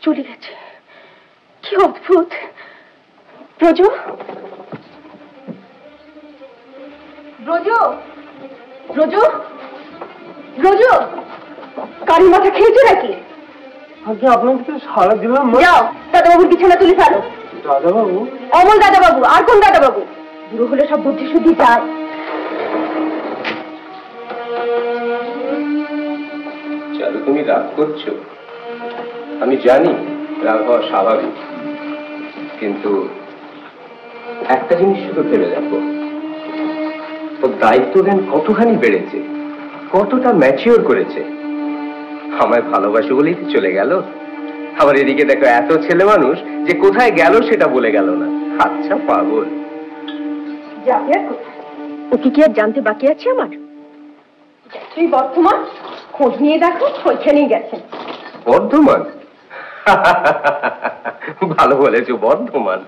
চলে গেছে। কি অদ্ভুত। ব্রজ, ব্রজ, ব্রজ, ব্রজ, কারি মাথা খেয়েছে নাকি? আগে আপনাকে সারা দিলাম। যাও দাদাবাবুর বিছানা তুলে ফেলো। দাদাবাবু? অমল দাদাবাবু। আর কোন দাদাবাবু? বুড়ো হলে সব বুদ্ধি শুদ্ধি যায়। চারু, তুমি রাগ করছো, আমি জানি রাগ হওয়া স্বাভাবিক, কিন্তু একটা জিনিস শুধু ভেবে দেখো, ওর দায়িত্ব জ্ঞান কতখানি বেড়েছে, কতটা ম্যাচিওর করেছে। আমায় ভালোবাসো বলেই তো চলে গেল। আবার এদিকে দেখো এত ছেলে মানুষ যে কোথায় গেল সেটা বলে গেল না। আচ্ছা পাগল। যাবে আর কোথায়? ওকে কি আর জানতে বাকি আছে আমার? তুই বর্ধমান, খোঁজ নিয়ে দেখো ওইখানেই গেছেন। বর্ধমান? ভালো বলেছো, বর্ধমান।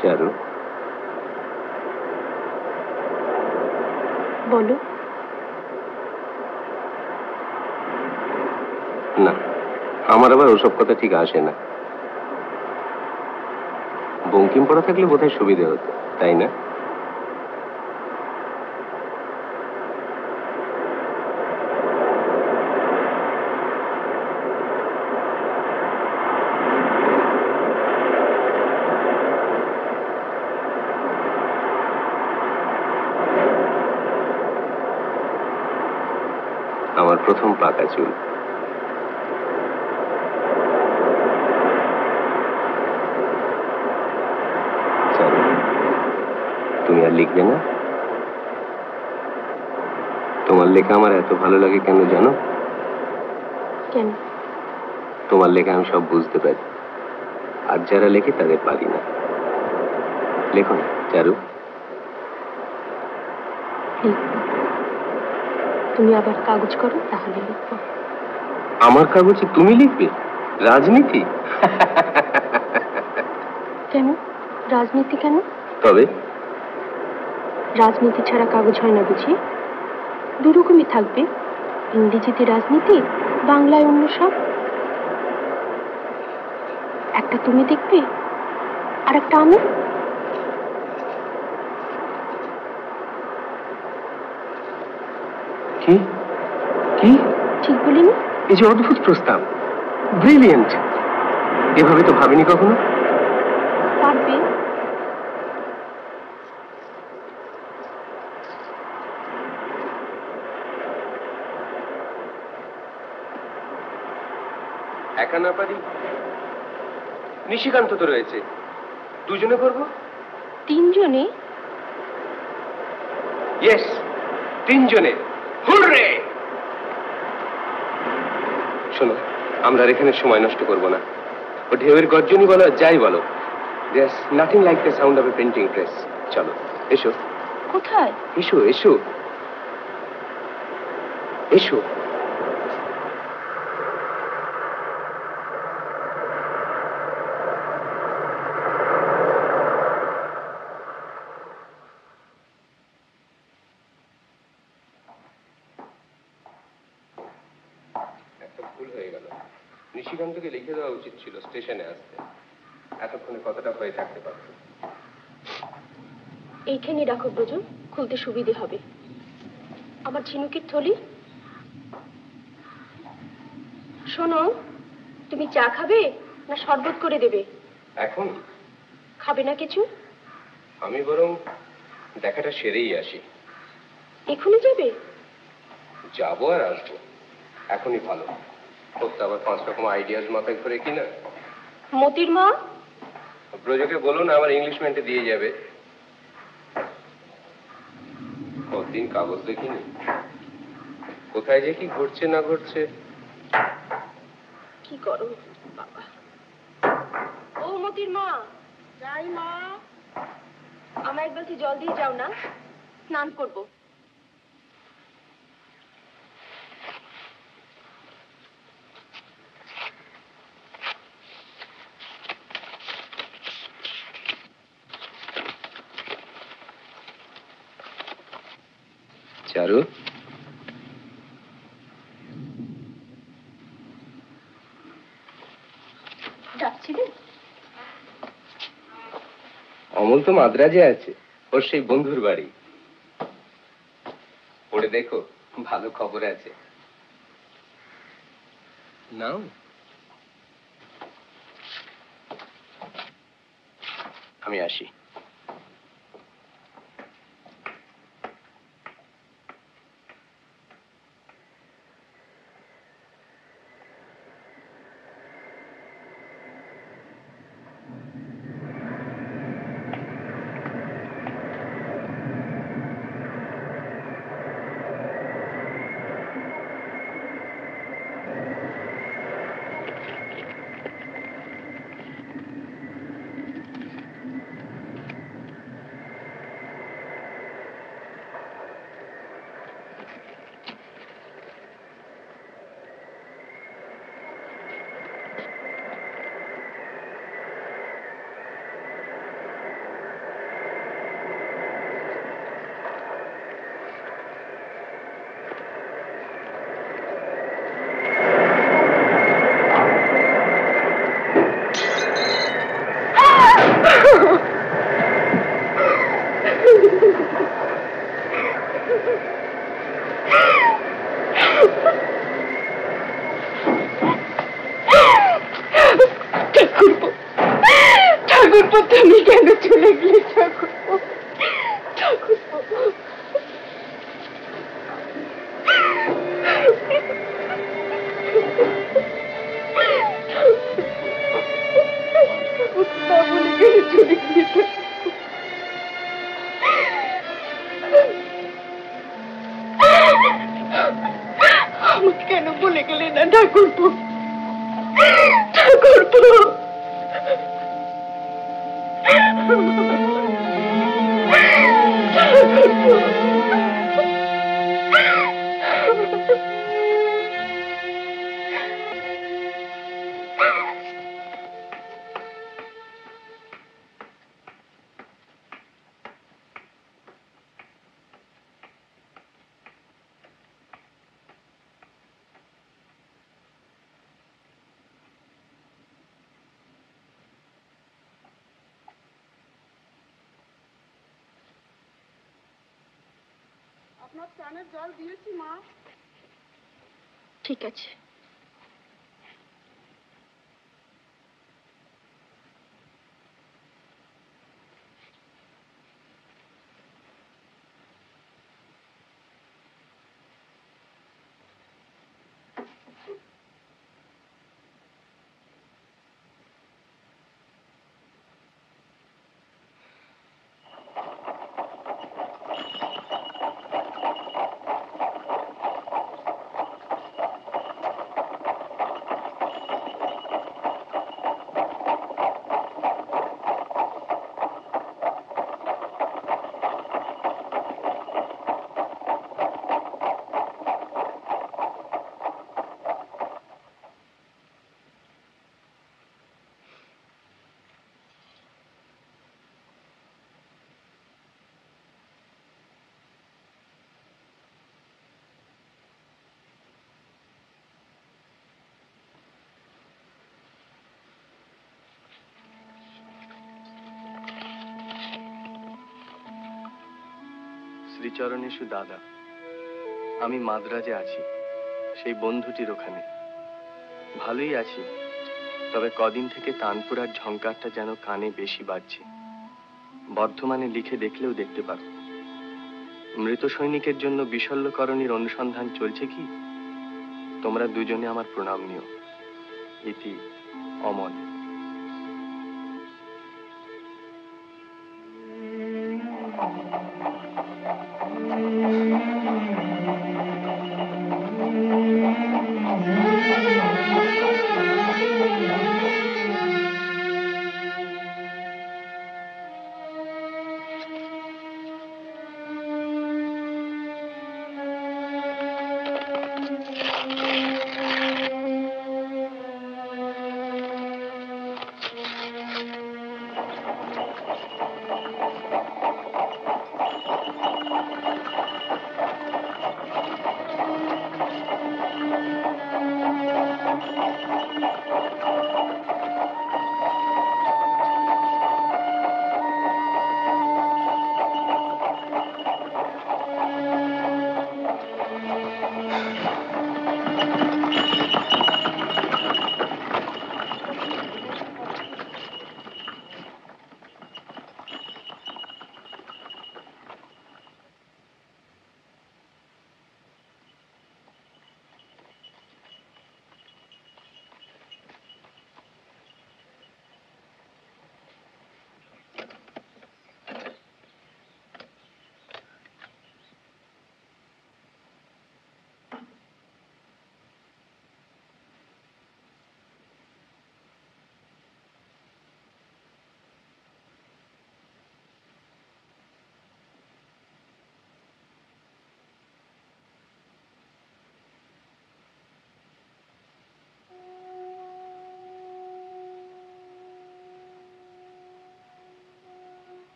চারু, বলো। না, আমার আবার ওসব কথা ঠিক আসে না। বঙ্কিম পড়া থাকলে বোধহয় সুবিধে হতো, তাই না? আমার প্রথম পাকা চুল। তুমি আর লিখবে না? তোমার লেখা আমার এত ভালো লাগে কেন জানো? কেন? তোমার লেখা আমি সব বুঝতে পারি, আর যারা লেখে তাদের পারি না। লেখো না চারু। তুমি আবার কাগজ করো, তাহলে লিখবো। আমার কাগজে তুমি লিখবে? রাজনীতি? কেন রাজনীতি? কেন? তবে রাজনীতি ছাড়া কাগজ হয় না বুঝি? দুরকমই থাকবে, ইংরেজিতে রাজনীতি, বাংলায় অন্য সব। একটা তুমি দেখবে, আর একটা আমি। কি কি ঠিক বলিনি? এই যে অদ্ভুত প্রস্তাব, ব্রিলিয়েন্ট। এভাবে তো ভাবিনি কখনো। পারবে। একা না পারি, নিশিকান্ত তো রয়েছে, দুজনে করবো। তিনজনে? ইয়েস, তিনজনে। হুররে! শোনো, আমরা আর এখানে সময় নষ্ট করব না। ও ঢেউয়ের গর্জনই বলো, যাই বলো, there's nothing like the sound of a printing press. চলো, এসো। কোথায়? এসো এসো এসো। একটা ভুল হয়ে গেল, নিশিকান্তকে লিখে দেওয়া উচিত ছিল স্টেশনে আসতে, এতক্ষণে কথাটা হয়ে থাকতে পারত। এইখানে রাখো ব্রজ, খুলতে সুবিধে হবে। আমার ঝিনুকের থলি। শোনো, তুমি চা খাবে না শরবত করে দেবে? এখন খাবে না কিছু? আমি বরং দেখাটা সেরেই আসি। এখনই যাবে? যাবো আর আসবো, এখনই ভালো। করতে আবার 5 রকম আইডিয়াস মাথায় ঘুরে কিনা। মতির মা? ব্রজকে বলুন আমার ইংলিশমেন্টে দিয়ে যাবে। কতদিন কাগজ দেখিনি, কোথায় যে কি ঘটছে না ঘটছে। কি করো বাবা। ও মতির মা, যাই মা। আমার এক বালতি জল দিয়ে যাও না, স্নান করবো। চারু, ডাকছিলে? অমল তো মাদ্রাজে আছে, ওর সেই বন্ধুর বাড়ি। পড়ে দেখো, ভালো খবর আছে। নাও। আমি আসি। ঠাকুরপো, তুমি কেন চলে গেলে ঠাকুরপো? ঠাকুরপো, বলে কেন চলে গেলে? আমাকে কেন বলে গেলে না ঠাকুরপো? ঠাকুরপো, আপনার চানের জল দিয়েছি মা। ঠিক আছে। শ্রীচরণেশু দাদা, আমি মাদ্রাজে আছি, সেই বন্ধুটির ওখানে। ভালোই আছি, তবে কদিন থেকে তানপুরার ঝংকারটা যেন কানে বেশি বাজছে। বর্ধমানে লিখে দেখলেও দেখতে পারো। মৃত সৈনিকের জন্য বিশল্যকরণীর অনুসন্ধান চলছে কি? তোমরা দুজনে আমার প্রণাম নিও। ইতি অমল।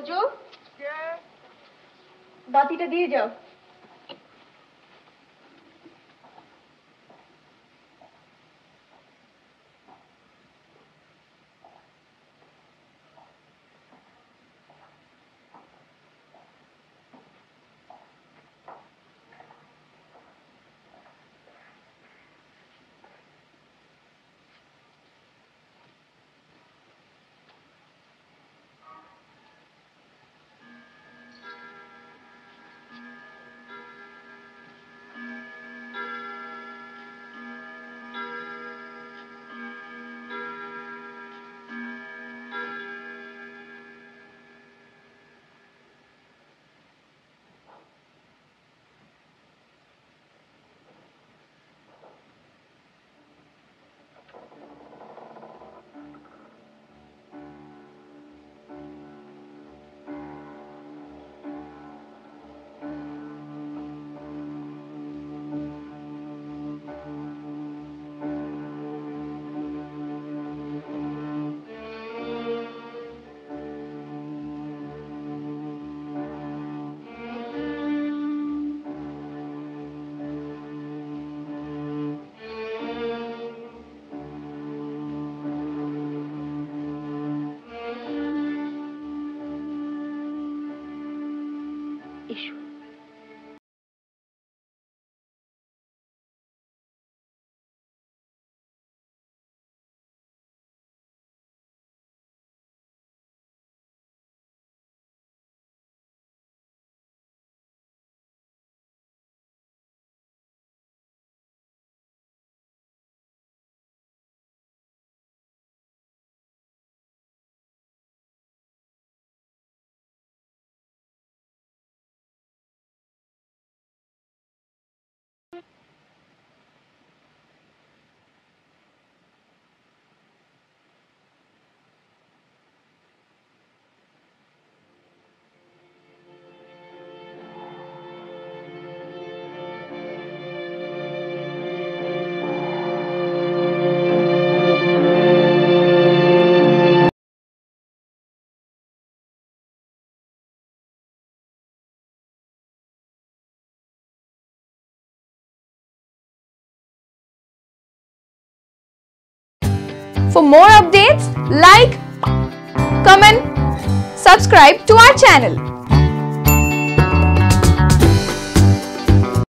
রোজু, বাতিটা দিয়ে যাও। এসো। For more updates, like, comment, subscribe to our channel.